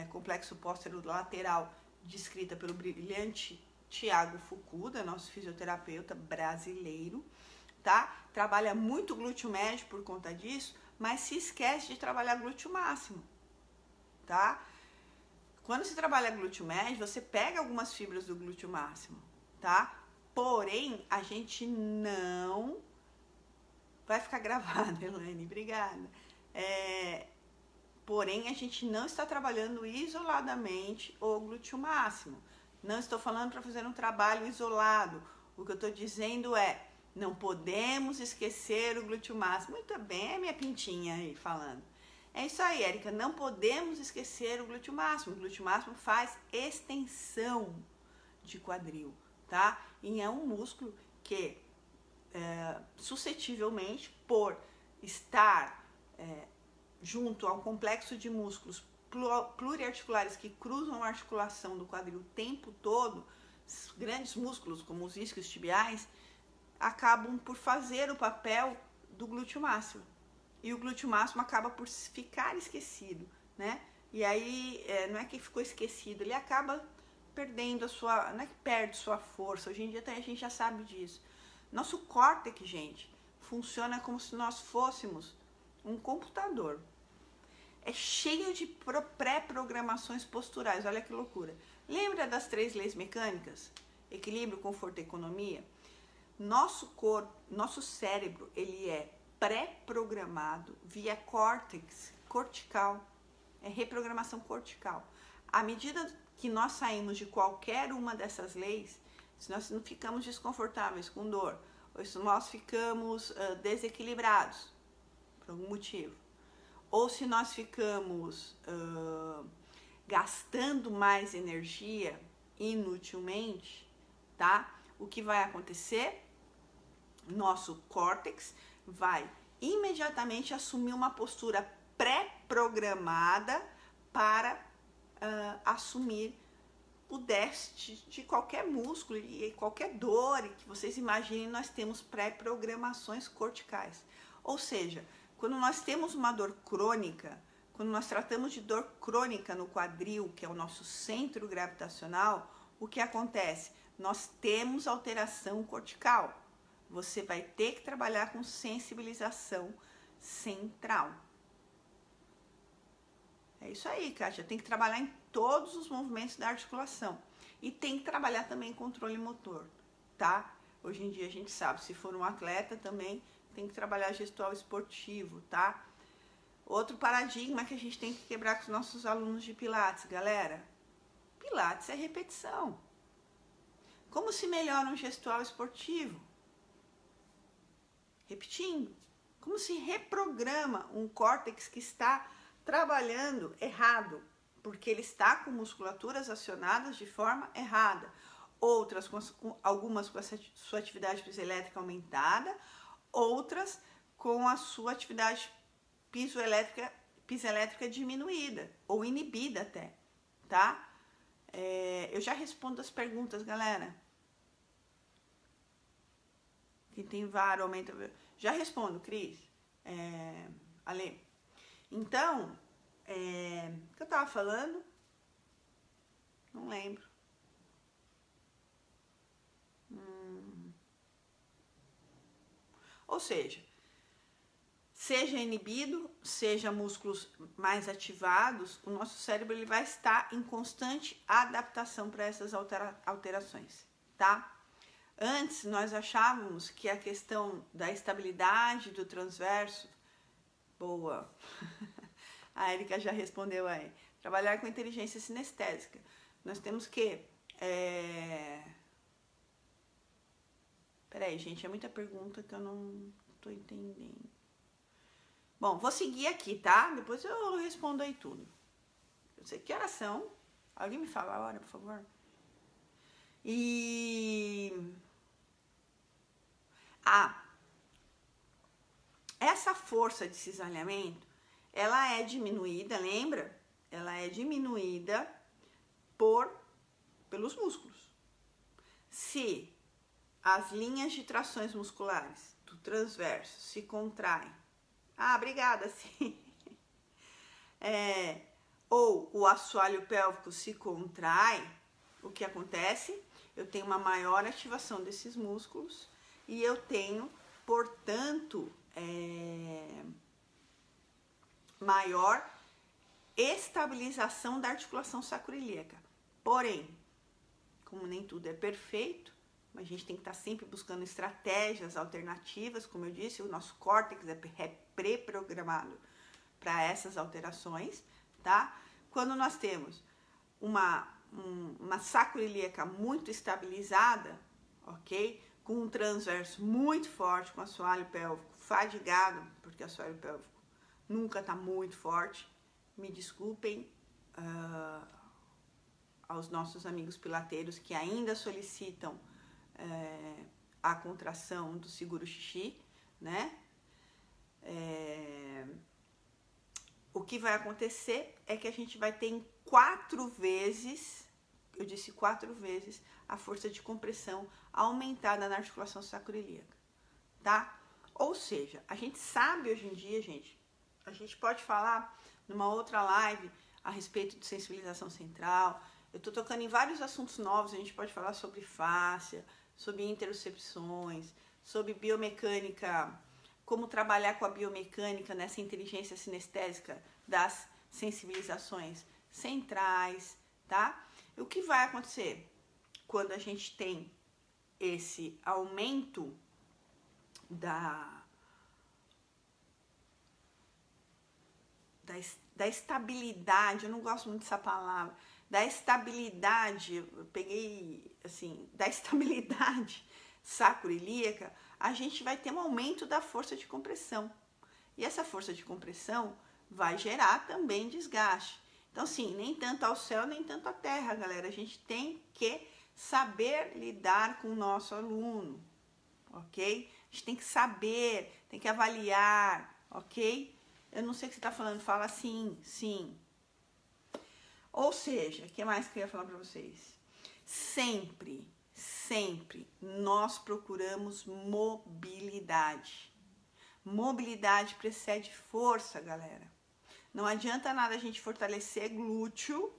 complexo póstero-lateral, descrita pelo brilhante Tiago Fukuda, nosso fisioterapeuta brasileiro, tá? Trabalha muito glúteo médio por conta disso, mas se esquece de trabalhar glúteo máximo, tá? Quando se trabalha glúteo médio, você pega algumas fibras do glúteo máximo, tá? Porém, a gente não... Vai ficar gravado, Elaine, obrigada. Porém, a gente não está trabalhando isoladamente o glúteo máximo. Não estou falando para fazer um trabalho isolado. O que eu estou dizendo é, não podemos esquecer o glúteo máximo. Muito bem, minha pintinha aí falando. É isso aí, Érica, não podemos esquecer o glúteo máximo. O glúteo máximo faz extensão de quadril, tá? E é um músculo que, suscetivelmente, por estar junto ao complexo de músculos pluriarticulares que cruzam a articulação do quadril o tempo todo, grandes músculos como os isquios tibiais, acabam por fazer o papel do glúteo máximo. E o glúteo máximo acaba por ficar esquecido, né? E aí, não é que ficou esquecido, ele acaba perdendo a sua... Não é que perde sua força, hoje em dia a gente já sabe disso. Nosso córtex, gente, funciona como se nós fôssemos um computador. É cheio de pré-programações posturais, olha que loucura. Lembra das 3 leis mecânicas? Equilíbrio, conforto e economia? Nosso corpo, nosso cérebro, ele é pré-programado via córtex cortical, é reprogramação cortical. À medida que nós saímos de qualquer uma dessas leis, se nós não ficamos desconfortáveis com dor, ou se nós ficamos desequilibrados por algum motivo, ou se nós ficamos gastando mais energia inutilmente, tá? O que vai acontecer? Nosso córtex vai imediatamente assumir uma postura pré-programada para assumir o déficit de qualquer músculo e qualquer dor que vocês imaginem. Nós temos pré-programações corticais, ou seja, quando nós temos uma dor crônica, quando nós tratamos de dor crônica no quadril, que é o nosso centro gravitacional, o que acontece? Nós temos alteração cortical. Você vai ter que trabalhar com sensibilização central. É isso aí, Kátia. Tem que trabalhar em todos os movimentos da articulação. E tem que trabalhar também controle motor, tá? Hoje em dia a gente sabe, se for um atleta também tem que trabalhar gestual esportivo, tá? Outro paradigma que a gente tem que quebrar com os nossos alunos de Pilates, galera. Pilates é repetição. Como se melhora um gestual esportivo? Repetindo. Como se reprograma um córtex que está trabalhando errado, porque ele está com musculaturas acionadas de forma errada. Outras, algumas com a sua atividade pisoelétrica aumentada, outras com a sua atividade pisoelétrica diminuída ou inibida até, tá? Eu já respondo as perguntas, galera. Quem tem VAR aumenta... Já respondo, Cris. Ale. Então, o que eu tava falando? Não lembro. Ou seja inibido, seja músculos mais ativados, o nosso cérebro ele vai estar em constante adaptação para essas alterações, tá? Antes, nós achávamos que a questão da estabilidade do transverso... Boa! A Érica já respondeu aí. Trabalhar com inteligência sinestésica. Nós temos que... Peraí, gente, é muita pergunta que eu não tô entendendo. Bom, vou seguir aqui, tá? Depois eu respondo aí tudo. Eu sei que horas são. Alguém me fala a hora, por favor? Essa força de cisalhamento, ela é diminuída, lembra? Ela é diminuída pelos músculos. Se as linhas de trações musculares do transverso se contraem, obrigada, sim. Ou o assoalho pélvico se contrai, o que acontece? Eu tenho uma maior ativação desses músculos e eu tenho, portanto, maior estabilização da articulação sacroiliaca. Porém, como nem tudo é perfeito, a gente tem que estar sempre buscando estratégias alternativas, como eu disse, o nosso córtex é pré-programado para essas alterações, tá? Quando nós temos uma sacroiliaca muito estabilizada, ok? Com um transverso muito forte, com assoalho pélvico fadigado, porque o assoalho pélvico nunca tá muito forte. Me desculpem aos nossos amigos pilateiros que ainda solicitam a contração do seguro xixi, né? O que vai acontecer é que a gente vai ter em 4 vezes, eu disse 4 vezes, a força de compressão aumentada na articulação sacroiliaca, tá? Ou seja, a gente sabe hoje em dia, gente, a gente pode falar numa outra live a respeito de sensibilização central. Eu tô tocando em vários assuntos novos, a gente pode falar sobre fáscia, sobre interocepções, sobre biomecânica, como trabalhar com a biomecânica nessa inteligência sinestésica das sensibilizações centrais, tá? E o que vai acontecer quando a gente tem esse aumento da estabilidade, eu não gosto muito dessa palavra, da estabilidade, eu peguei assim, da estabilidade sacroiliaca, a gente vai ter um aumento da força de compressão. E essa força de compressão vai gerar também desgaste. Então, sim, nem tanto ao céu, nem tanto à terra, galera. A gente tem que saber lidar com o nosso aluno, ok? A gente tem que saber, tem que avaliar, ok? Eu não sei o que você está falando, fala sim, sim. Ou seja, o que mais que eu ia falar para vocês? Sempre nós procuramos mobilidade. Mobilidade precede força, galera. Não adianta nada a gente fortalecer glúteo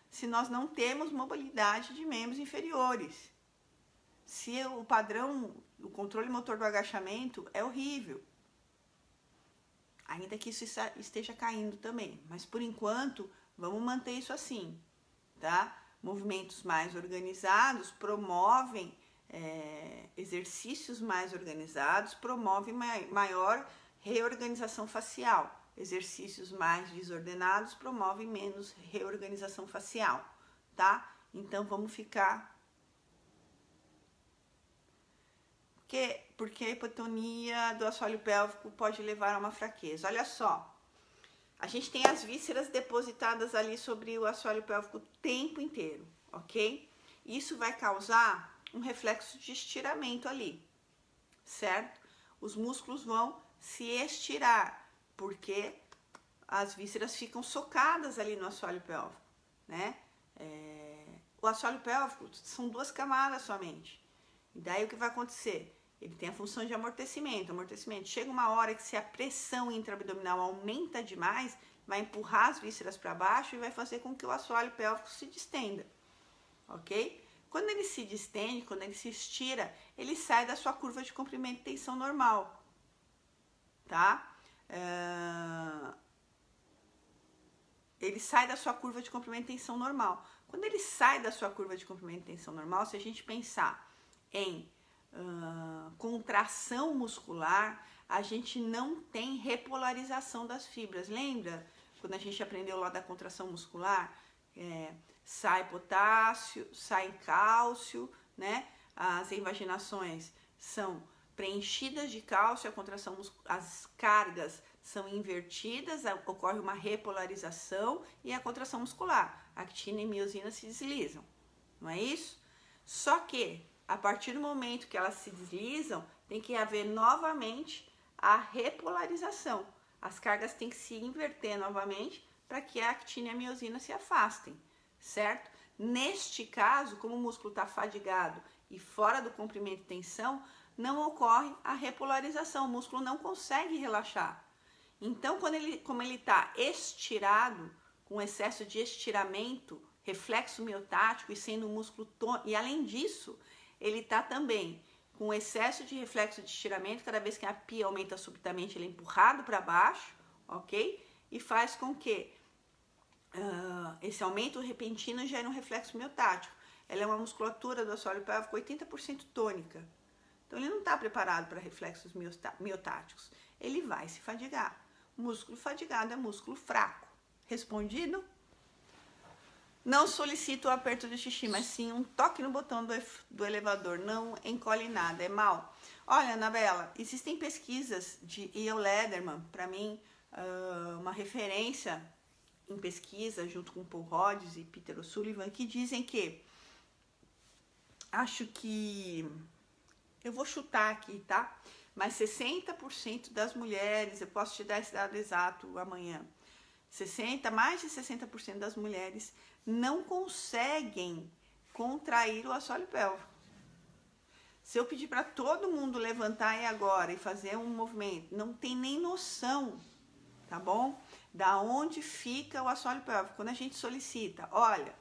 se nós não temos mobilidade de membros inferiores. Se o padrão, o controle motor do agachamento é horrível. Ainda que isso esteja caindo também. Mas por enquanto, vamos manter isso assim, tá? Movimentos mais organizados promovem exercícios mais organizados, promovem maior reorganização facial. Exercícios mais desordenados promovem menos reorganização facial, tá? Então vamos ficar... Porque a hipotonia do assoalho pélvico pode levar a uma fraqueza. Olha só, a gente tem as vísceras depositadas ali sobre o assoalho pélvico o tempo inteiro, ok? Isso vai causar um reflexo de estiramento ali, certo? Os músculos vão se estirar, porque as vísceras ficam socadas ali no assoalho pélvico, né? O assoalho pélvico são 2 camadas somente. E daí o que vai acontecer? Ele tem a função de amortecimento. Chega uma hora que se a pressão intraabdominal aumenta demais, vai empurrar as vísceras para baixo e vai fazer com que o assoalho pélvico se distenda, ok? Quando ele se distende, quando ele se estira, ele sai da sua curva de comprimento e tensão normal, tá? Ele sai da sua curva de comprimento e tensão normal. Quando ele sai da sua curva de comprimento e tensão normal, se a gente pensar em contração muscular, a gente não tem repolarização das fibras. Lembra quando a gente aprendeu lá da contração muscular? Sai potássio, sai cálcio, né? As invaginações são preenchidas de cálcio, a contração as cargas são invertidas, ocorre uma repolarização e a contração muscular, actina e miosina se deslizam, não é isso? Só que a partir do momento que elas se deslizam, tem que haver novamente a repolarização. As cargas têm que se inverter novamente para que a actina e a miosina se afastem, certo? Neste caso, como o músculo está fadigado e fora do comprimento e tensão, não ocorre a repolarização, o músculo não consegue relaxar. Então, como ele está estirado, com excesso de estiramento, reflexo miotático e sendo um músculo tônico, e além disso, ele está também com excesso de reflexo de estiramento, cada vez que a pia aumenta subitamente, ele é empurrado para baixo, ok? E faz com que esse aumento repentino gere um reflexo miotático. Ela é uma musculatura do assoalho pélvico 80% tônica. Então, ele não está preparado para reflexos miotáticos. Ele vai se fadigar. Músculo fadigado é músculo fraco. Respondido? Não solicito o aperto de xixi, mas sim um toque no botão do elevador. Não encolhe nada, é mal. Olha, Anabela, existem pesquisas de E.O. Lederman, para mim, uma referência em pesquisa junto com Paul Rhodes e Peter O'Sullivan, que dizem que, acho que, eu vou chutar aqui, tá? Mas 60% das mulheres, eu posso te dar esse dado exato amanhã, mais de 60% das mulheres não conseguem contrair o assoalho pélvico. Se eu pedir para todo mundo levantar aí agora e fazer um movimento, não tem nem noção, tá bom? Da onde fica o assoalho pélvico. Quando a gente solicita, olha,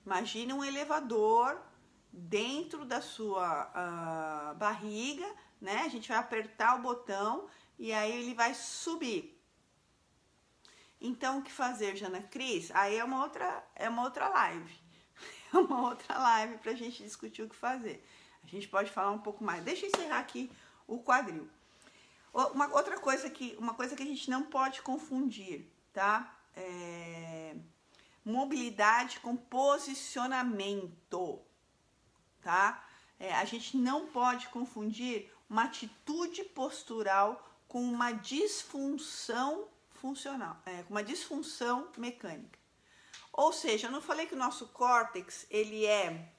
imagine um elevador dentro da sua barriga, né? A gente vai apertar o botão e aí ele vai subir. Então, o que fazer, Jana Cris? Aí é uma outra live. É uma outra live pra gente discutir o que fazer. A gente pode falar um pouco mais. Deixa eu encerrar aqui o quadril. Uma coisa que a gente não pode confundir, tá? Mobilidade com posicionamento, tá? A gente não pode confundir uma atitude postural com uma disfunção funcional, com uma disfunção mecânica. Ou seja, eu não falei que o nosso córtex, ele é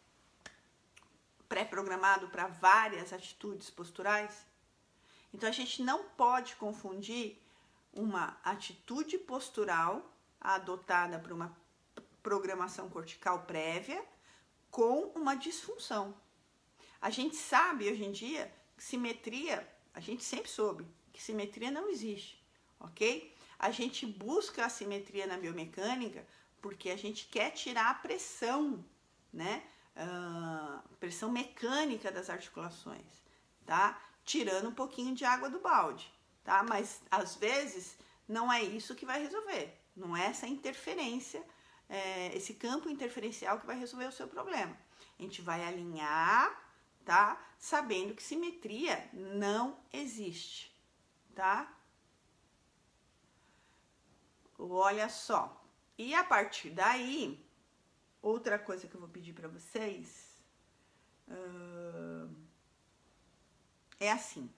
pré-programado para várias atitudes posturais? Então, a gente não pode confundir uma atitude postural adotada por uma programação cortical prévia com uma disfunção. A gente sabe, hoje em dia, que simetria, a gente sempre soube que simetria não existe, ok? A gente busca a simetria na biomecânica porque a gente quer tirar a pressão, né? Pressão mecânica das articulações, tá? Tirando um pouquinho de água do balde, tá? Mas às vezes não é isso que vai resolver, não é essa interferência, esse campo interferencial que vai resolver o seu problema. A gente vai alinhar, tá? Sabendo que simetria não existe, tá? Olha só. E a partir daí, outra coisa que eu vou pedir para vocês é assim.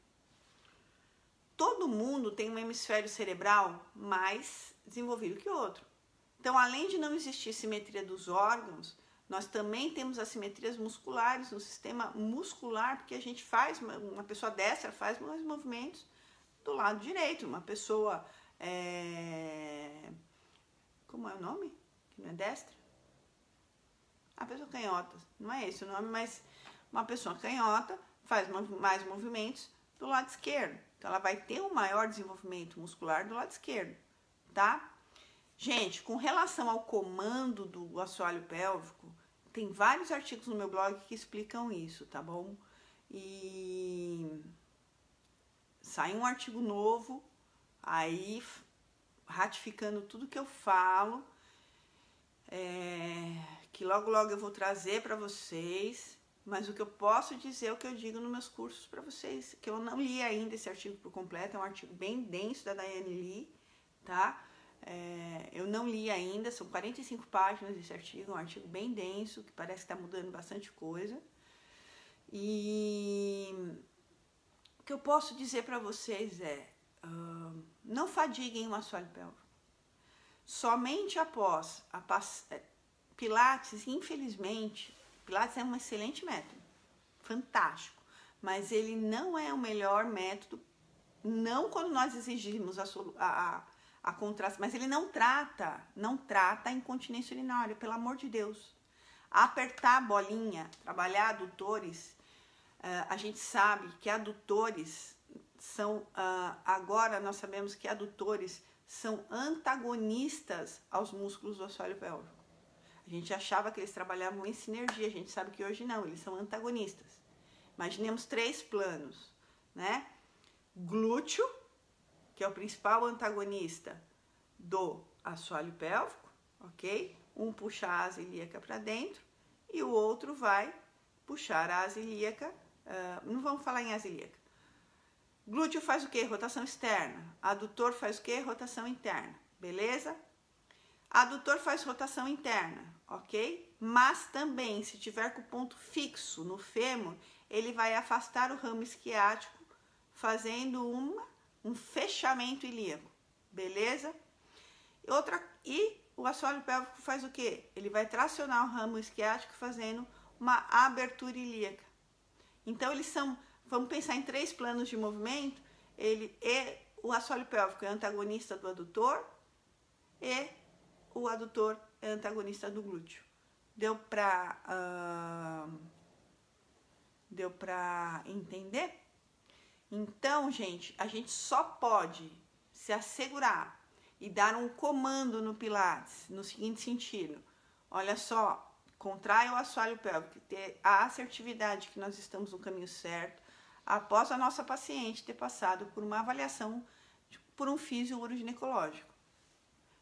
Todo mundo tem um hemisfério cerebral mais desenvolvido que o outro. Então, além de não existir simetria dos órgãos, nós também temos assimetrias musculares no sistema muscular, porque a gente faz, uma pessoa destra faz mais movimentos do lado direito, uma pessoa, como é o nome? Que não é destra? A pessoa canhota, não é esse o nome, mas uma pessoa canhota faz mais movimentos do lado esquerdo. Então, ela vai ter um maior desenvolvimento muscular do lado esquerdo, tá? Gente, com relação ao comando do assoalho pélvico, tem vários artigos no meu blog que explicam isso, tá bom? E sai um artigo novo, aí ratificando tudo que eu falo, que logo eu vou trazer para vocês, mas o que eu posso dizer é o que eu digo nos meus cursos para vocês, que eu não li ainda esse artigo por completo, é um artigo bem denso da Diane Lee, tá? Eu não li ainda, são 45 páginas esse artigo, é um artigo bem denso, que parece que está mudando bastante coisa. E o que eu posso dizer para vocês não fadiguem o assoalho pélvico. Somente após Pilates, infelizmente, Pilates é um excelente método, fantástico, mas ele não é o melhor método, não quando nós exigimos a contração, mas ele não trata a incontinência urinária, pelo amor de Deus. Apertar a bolinha, trabalhar adutores, a gente sabe que adutores são, agora nós sabemos que adutores são antagonistas aos músculos do assoalho pélvico. A gente achava que eles trabalhavam em sinergia, a gente sabe que hoje não, eles são antagonistas. Imaginemos 3 planos, né? Glúteo, que é o principal antagonista do assoalho pélvico, ok? Um puxa a asa ilíaca para dentro e o outro vai puxar a asa ilíaca, não vamos falar em asa ilíaca. Glúteo faz o quê? Rotação externa. Adutor faz o quê? Rotação interna, beleza? Adutor faz rotação interna, ok? Mas também, se tiver com o ponto fixo no fêmur, ele vai afastar o ramo isquiático, fazendo um fechamento ilíaco, beleza? E o assoalho pélvico faz o quê? Ele vai tracionar o ramo isquiático fazendo uma abertura ilíaca. Então, eles são, vamos pensar em 3 planos de movimento, o assoalho pélvico é antagonista do adutor e o adutor é antagonista do glúteo. Deu para entender? Então, gente, a gente só pode se assegurar e dar um comando no Pilates, no seguinte sentido. Olha só, contrai o assoalho pélvico, ter a assertividade que nós estamos no caminho certo, após a nossa paciente ter passado por uma avaliação por um físio uroginecológico.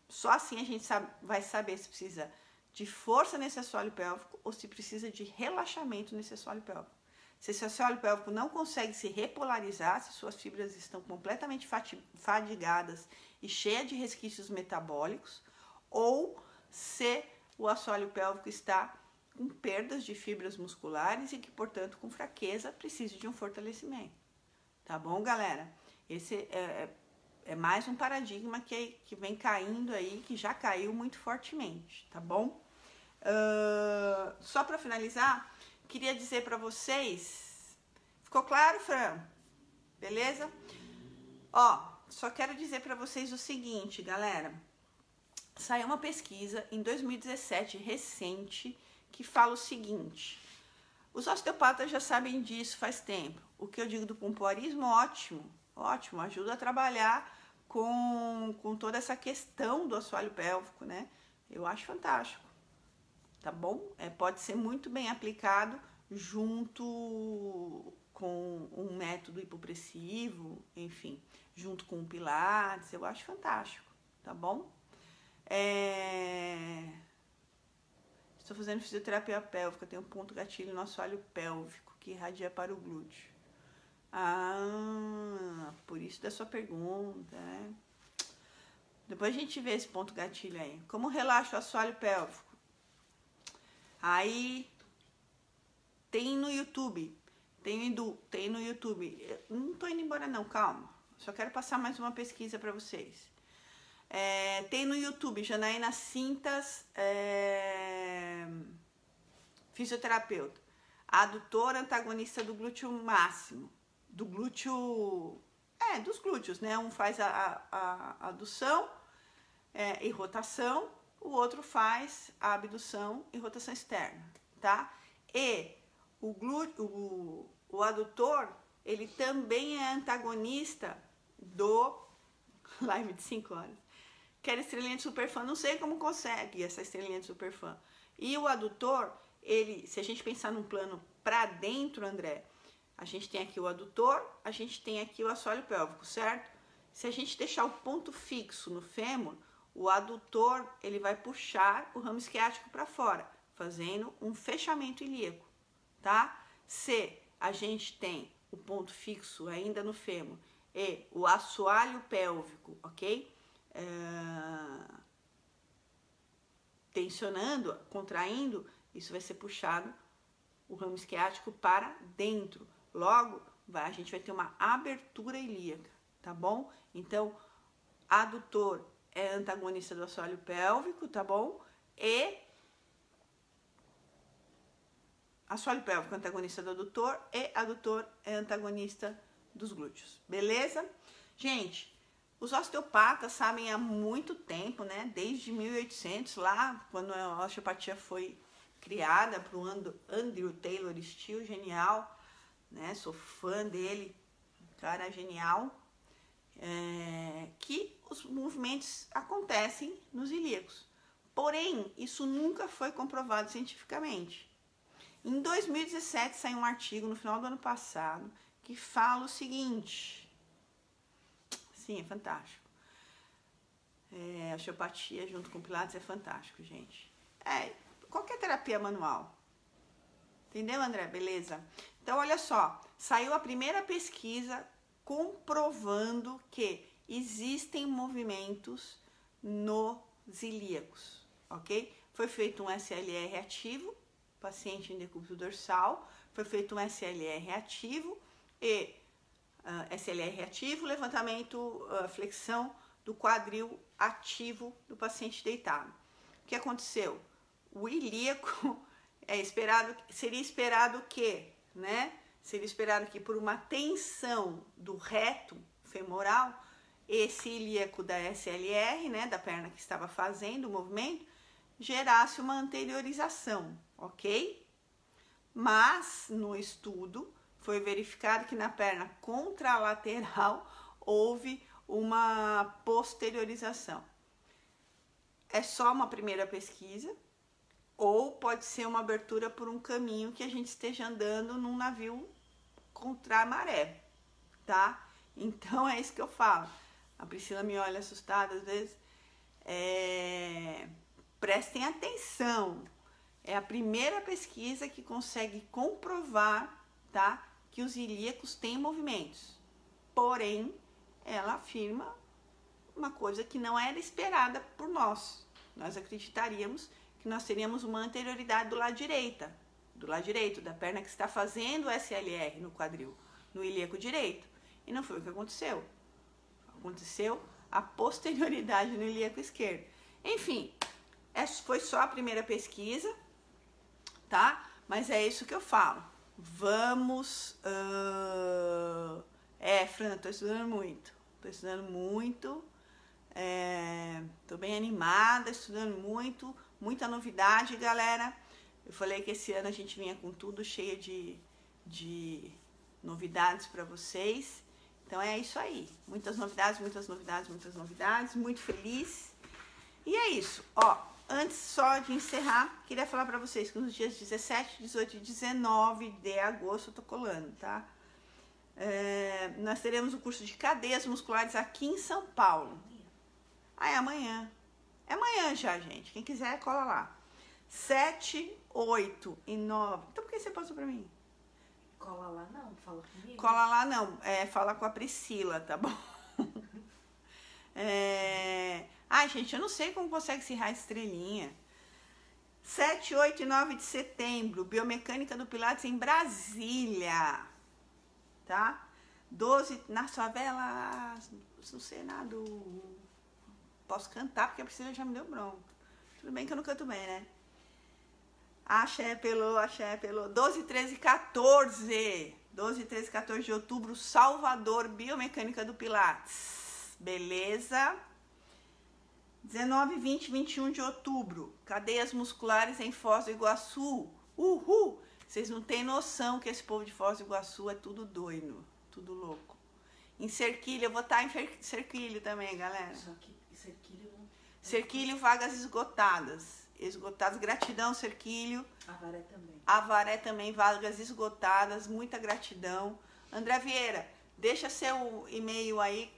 Só assim a gente vai saber se precisa de força nesse assoalho pélvico ou se precisa de relaxamento nesse assoalho pélvico. Se esse assoalho pélvico não consegue se repolarizar, se suas fibras estão completamente fadigadas e cheias de resquícios metabólicos, ou se o assoalho pélvico está com perdas de fibras musculares e que, portanto, com fraqueza, precisa de um fortalecimento. Tá bom, galera? Esse é mais um paradigma que vem caindo aí, que já caiu muito fortemente, tá bom? Só para finalizar, queria dizer para vocês, ficou claro, Fran? Beleza? Ó, só quero dizer para vocês o seguinte, galera. Saiu uma pesquisa em 2017, recente, que fala o seguinte: os osteopatas já sabem disso faz tempo. O que eu digo do pompoarismo, ótimo, ajuda a trabalhar com toda essa questão do assoalho pélvico, né? Eu acho fantástico, tá bom? Pode ser muito bem aplicado junto com um método hipopressivo, enfim, junto com o Pilates, eu acho fantástico, tá bom? Estou fazendo fisioterapia pélvica, tenho um ponto gatilho no assoalho pélvico que irradia para o glúteo. Por isso da sua pergunta, né? Depois a gente vê esse ponto gatilho aí. Como relaxa o assoalho pélvico? Aí tem no YouTube. Tem no YouTube. Eu não tô indo embora não, calma. Só quero passar mais uma pesquisa para vocês. Tem no YouTube, Janaína Cintas, fisioterapeuta. Adutor antagonista do glúteo máximo. Do glúteo... dos glúteos, né? Um faz a adução e rotação, o outro faz a abdução e rotação externa, tá? E o adutor, ele também é antagonista do... Live de 5 horas. Quero estrelinha de superfã, não sei como consegue essa estrelinha de superfã. E o adutor, se a gente pensar num plano para dentro, André, a gente tem aqui o adutor, a gente tem aqui o assoalho pélvico, certo? Se a gente deixar o ponto fixo no fêmur, o adutor, ele vai puxar o ramo isquiático para fora, fazendo um fechamento ilíaco, tá? Se a gente tem o ponto fixo ainda no fêmur e o assoalho pélvico, ok? Tensionando, contraindo, isso vai ser puxado o ramo isquiático para dentro. Logo, a gente vai ter uma abertura ilíaca, tá bom? Então, adutor é antagonista do assoalho pélvico, tá bom? E assoalho pélvico é antagonista do adutor e adutor é antagonista dos glúteos, beleza? Gente, os osteopatas sabem há muito tempo, né? Desde 1800, lá, quando a osteopatia foi criada por Andrew Taylor Still, genial, né? Sou fã dele, cara genial, que os movimentos acontecem nos ilíacos. Porém, isso nunca foi comprovado cientificamente. Em 2017, saiu um artigo, no final do ano passado, que fala o seguinte... Sim, é fantástico. A osteopatia junto com o Pilates é fantástico, gente. Qualquer terapia manual. Entendeu, André? Beleza? Então, olha só. Saiu a primeira pesquisa comprovando que existem movimentos nos ilíacos, ok? Foi feito um SLR ativo, paciente em decúbito dorsal. Foi feito um SLR ativo e... SLR ativo, levantamento, flexão do quadril ativo do paciente deitado. O que aconteceu? O ilíaco seria esperado que, né? Seria esperado que por uma tensão do reto femoral, esse ilíaco da SLR, né, da perna que estava fazendo o movimento, gerasse uma anteriorização, ok? Mas no estudo foi verificado que na perna contralateral houve uma posteriorização. É só uma primeira pesquisa, ou pode ser uma abertura por um caminho que a gente esteja andando num navio contra a maré, tá? Então é isso que eu falo. A Priscila me olha assustada às vezes. Prestem atenção. É a primeira pesquisa que consegue comprovar, tá, que os ilíacos têm movimentos. Porém, ela afirma uma coisa que não era esperada por nós. Nós acreditaríamos que nós teríamos uma anterioridade do lado direito, da perna que está fazendo o SLR no quadril, no ilíaco direito. E não foi o que aconteceu. Aconteceu a posterioridade no ilíaco esquerdo. Enfim, foi só a primeira pesquisa, tá? Mas é isso que eu falo. Vamos... Fran, tô estudando muito. Tô bem animada, estudando muito. Muita novidade, galera. Eu falei que esse ano a gente vinha com tudo cheio de novidades para vocês. Então é isso aí. Muitas novidades. Muito feliz. E é isso. Ó, antes só de encerrar, queria falar para vocês que nos dias 17, 18 e 19 de agosto eu tô colando, tá? Nós teremos o curso de cadeias musculares aqui em São Paulo. É amanhã. É amanhã já, gente. Quem quiser, cola lá. 7, 8 e 9. Então por que você passou pra mim? Cola lá não, fala comigo. Cola lá não. Fala com a Priscila, tá bom? Ai, gente, eu não sei como consegue se errar estrelinha. 7, 8 e 9 de setembro. Biomecânica do Pilates em Brasília. Tá? 12 nas favelas. No Senado. Posso cantar porque a Priscila já me deu bronca. Tudo bem que eu não canto bem, né? Axé pelô. 12, 13 e 14. 12, 13 e 14 de outubro, Salvador, Biomecânica do Pilates. Beleza? 19, 20 e 21 de outubro, cadeias musculares em Foz do Iguaçu. Uhul! Vocês não têm noção que esse povo de Foz do Iguaçu é tudo doido, tudo louco. Em Cerquilho, eu vou estar em Cerquilho também, galera. Só que Cerquilho não... Cerquilho, vagas esgotadas. Gratidão, Cerquilho. Avaré também, vagas esgotadas, muita gratidão. André Vieira, deixa seu e-mail aí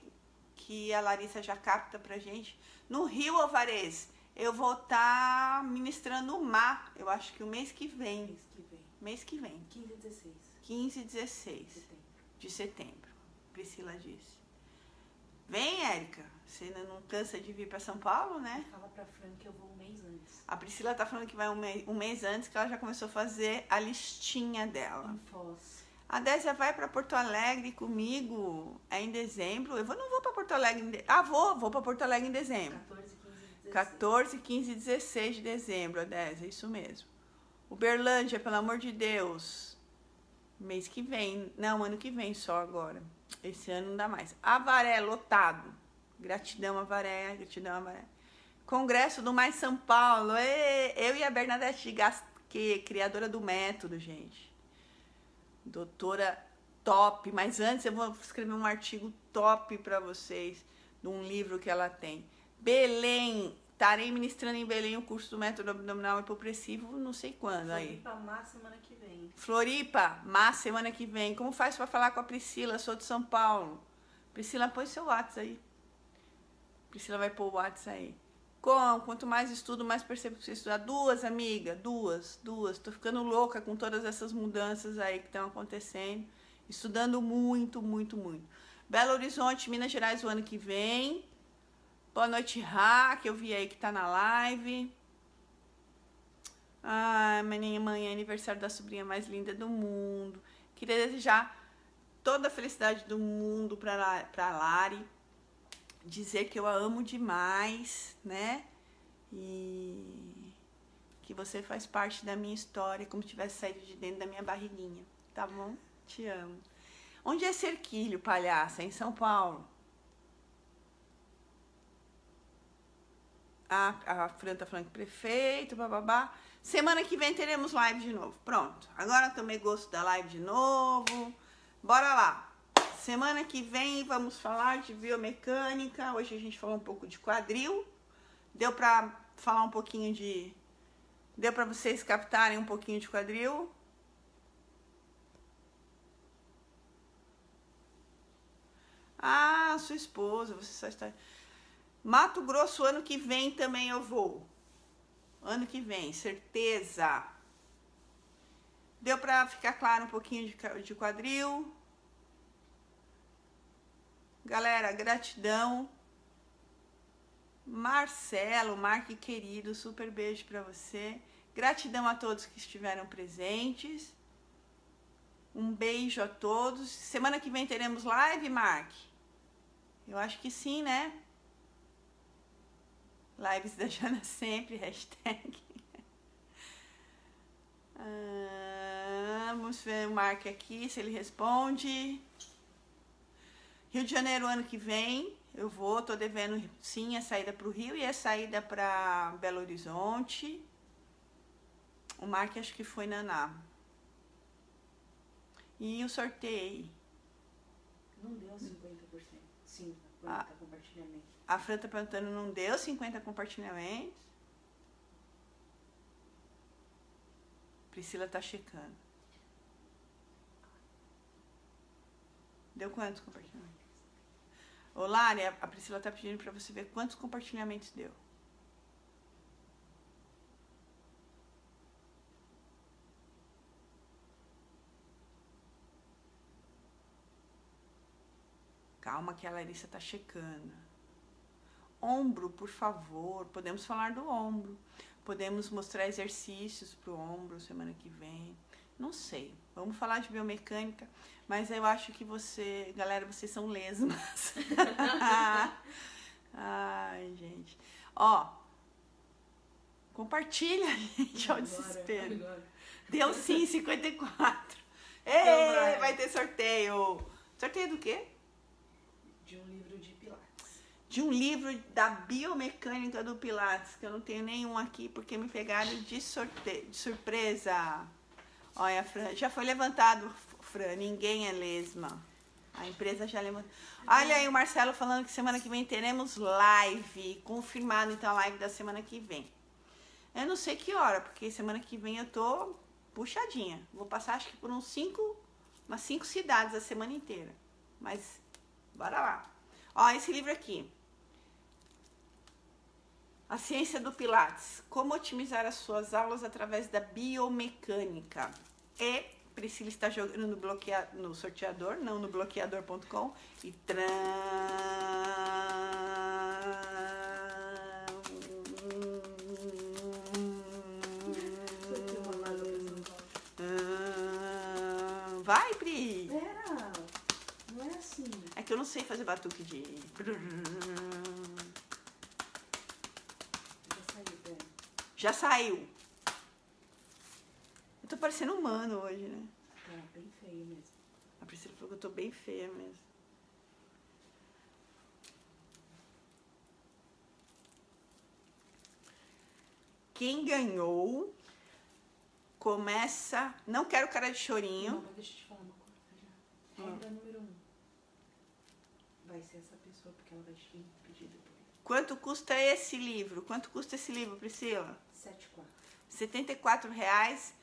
que a Larissa já capta pra gente. No Rio, Alvarez, eu vou estar ministrando o MA, eu acho que o mês que vem. Mês que vem. 15 e 16. 15 e 16 de setembro, Priscila disse. Vem, Érica, você ainda não cansa de vir para São Paulo, né? Fala pra Fran que eu vou um mês antes. A Priscila tá falando que vai um mês antes, que ela já começou a fazer a listinha dela. Em Foz. A Désia vai para Porto Alegre comigo, em dezembro. Eu não vou para Porto Alegre vou para Porto Alegre em dezembro. 14, 15 e 16 de dezembro, a Désia, isso mesmo. Uberlândia, pelo amor de Deus. Mês que vem, não, ano que vem só agora. Esse ano não dá mais. Avaré, lotado. Gratidão, Avaré, Congresso do Mais São Paulo. Eu e a Bernadette Gasquet, criadora do método, gente. Doutora top. Mas antes eu vou escrever um artigo top para vocês, de um livro que ela tem. Belém. Estarei ministrando em Belém o curso do método abdominal hipopressivo, não sei quando aí. Floripa, má semana que vem. Floripa, má semana que vem. Como faz para falar com a Priscila? Sou de São Paulo. Priscila, põe seu WhatsApp aí. Priscila vai pôr o WhatsApp aí. Quanto mais estudo, mais percebo que você estudar. Duas, amiga, duas. Tô ficando louca com todas essas mudanças aí que estão acontecendo. Estudando muito. Belo Horizonte, Minas Gerais, o ano que vem. Boa noite, Rá, que eu vi aí que tá na live. Amanhã é aniversário da sobrinha mais linda do mundo. Queria desejar toda a felicidade do mundo pra Lari. dizer que eu a amo demais, né? E que você faz parte da minha história, como se tivesse saído de dentro da minha barriguinha, tá bom? Te amo. Onde é Cerquilho, palhaça? Em São Paulo. A Fran tá falando que prefeito, bababá. Semana que vem teremos live de novo. Pronto. Agora tomei gosto da live de novo. Bora lá. Semana que vem vamos falar de biomecânica. Hoje a gente falou um pouco de quadril. Deu pra falar um pouquinho de... Deu pra vocês captarem um pouquinho de quadril? Ah, sua esposa, você só está... Mato Grosso, ano que vem também eu vou. Ano que vem, certeza. Deu pra ficar claro um pouquinho de quadril? Galera, gratidão. Marcelo, Mark querido, super beijo pra você. Gratidão a todos que estiveram presentes. Um beijo a todos. Semana que vem teremos live, Mark? Eu acho que sim, né? Lives da Jana sempre, hashtag. Vamos ver o Mark aqui, se ele responde. Rio de Janeiro, ano que vem, eu vou, tô devendo sim a saída para o Rio e a saída para Belo Horizonte. O Mark acho que foi Naná. E o sorteio? Não deu 50%. 50 compartilhamentos. A Fran tá perguntando, não deu 50 compartilhamentos? Priscila tá checando. Deu quantos compartilhamentos? Ô, Lari, a Priscila tá pedindo pra você ver quantos compartilhamentos deu. Calma que a Larissa tá checando. Ombro, por favor. Podemos falar do ombro. Podemos mostrar exercícios pro ombro semana que vem. Não sei. Vamos falar de biomecânica. Mas eu acho que você... Galera, vocês são lesmas. Ai, gente. Ó. Compartilha, gente. Olha o desespero. Agora. Deu sim, 54. Ei, vai ter sorteio. Sorteio do quê? De um livro de Pilates. De um livro da biomecânica do Pilates, que eu não tenho nenhum aqui, porque me pegaram de sorteio, de surpresa. Olha, Fran, já foi levantado, Fran, ninguém é lesma. A empresa já levantou. Olha aí o Marcelo falando que semana que vem teremos live. Confirmado, então, a live da semana que vem. Eu não sei que hora, porque semana que vem eu tô puxadinha. Vou passar, acho que por umas 5 cidades a semana inteira. Mas, bora lá. Ó, esse livro aqui. A Ciência do Pilates. Como otimizar as suas aulas através da biomecânica. E Priscila está jogando no sorteador, não no bloqueador.com. E vai, Pri! Pera! Não é assim. É que eu não sei fazer batuque de... Já saiu, pera. Já saiu. Eu tô parecendo humano hoje, né? Tá bem feio mesmo. A Priscila falou que eu tô bem feia mesmo. Quem ganhou começa... Não quero cara de chorinho. Não, mas deixa eu te falar uma coisa já. Regra número 1. Vai ser essa pessoa, porque ela vai te pedir depois. Quanto custa esse livro? Quanto custa esse livro, Priscila? 7,4. R$74.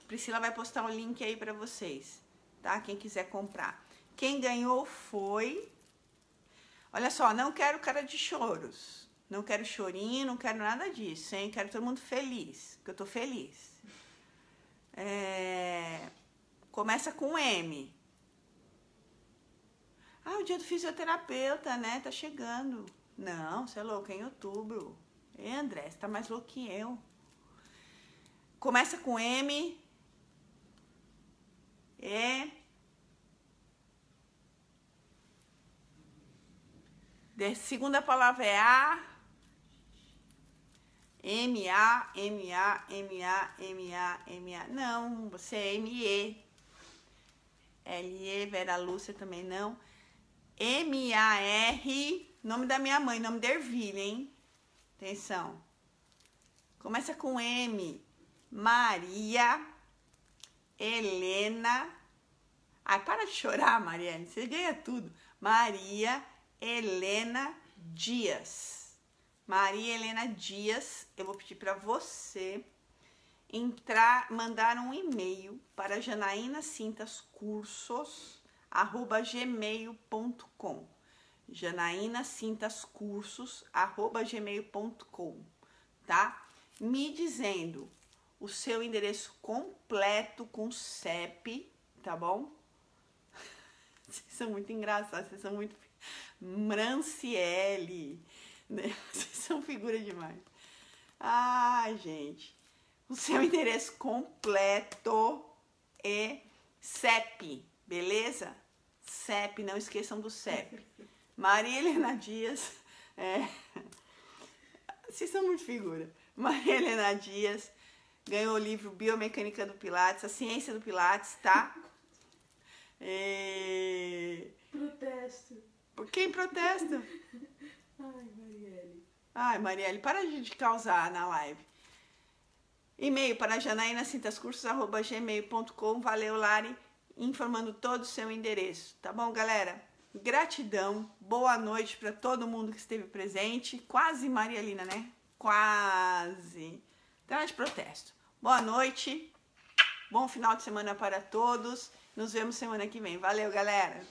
Priscila vai postar um link aí pra vocês, tá? Quem quiser comprar. Quem ganhou foi... Olha só, não quero cara de choros. Não quero chorinho, não quero nada disso, hein? Quero todo mundo feliz, porque eu tô feliz. Começa com M. Ah, o dia do fisioterapeuta, né? Tá chegando. Não, você é louco, é em outubro. Ei, André, você tá mais louco que eu. Começa com M. Segunda palavra é A. M-A. Não, você é M-E. L-E, Vera Lúcia também não. M-A-R, nome da minha mãe, nome de Ervilha, hein? Atenção. Começa com M. Maria Helena. Ai, para de chorar, Mariane, você ganha tudo. Maria Helena Dias. Maria Helena Dias, eu vou pedir para você mandar um e-mail para janaínacintascursos@gmail.com. janaínacintascursos@gmail.com, tá? Me dizendo o seu endereço completo com CEP, tá bom? Vocês são muito engraçados, vocês são muito... Franciele, né? Vocês são figura demais. Ai, gente. O seu endereço completo é CEP, beleza? CEP, não esqueçam do CEP. Maria Helena Dias, vocês são muito figura. Maria Helena Dias ganhou o livro Biomecânica do Pilates, a ciência do Pilates, tá? Protesto. Por quem protesta? Ai, Marielle. Ai, Marielle, para de causar na live. E-mail para janaínacintascursos@gmail.com. Valeu, Lari, informando todo o seu endereço. Tá bom, galera? Gratidão. Boa noite para todo mundo que esteve presente. Quase Marielina, né? Quase. Então, de protesto. Boa noite. Bom final de semana para todos. Nos vemos semana que vem. Valeu, galera.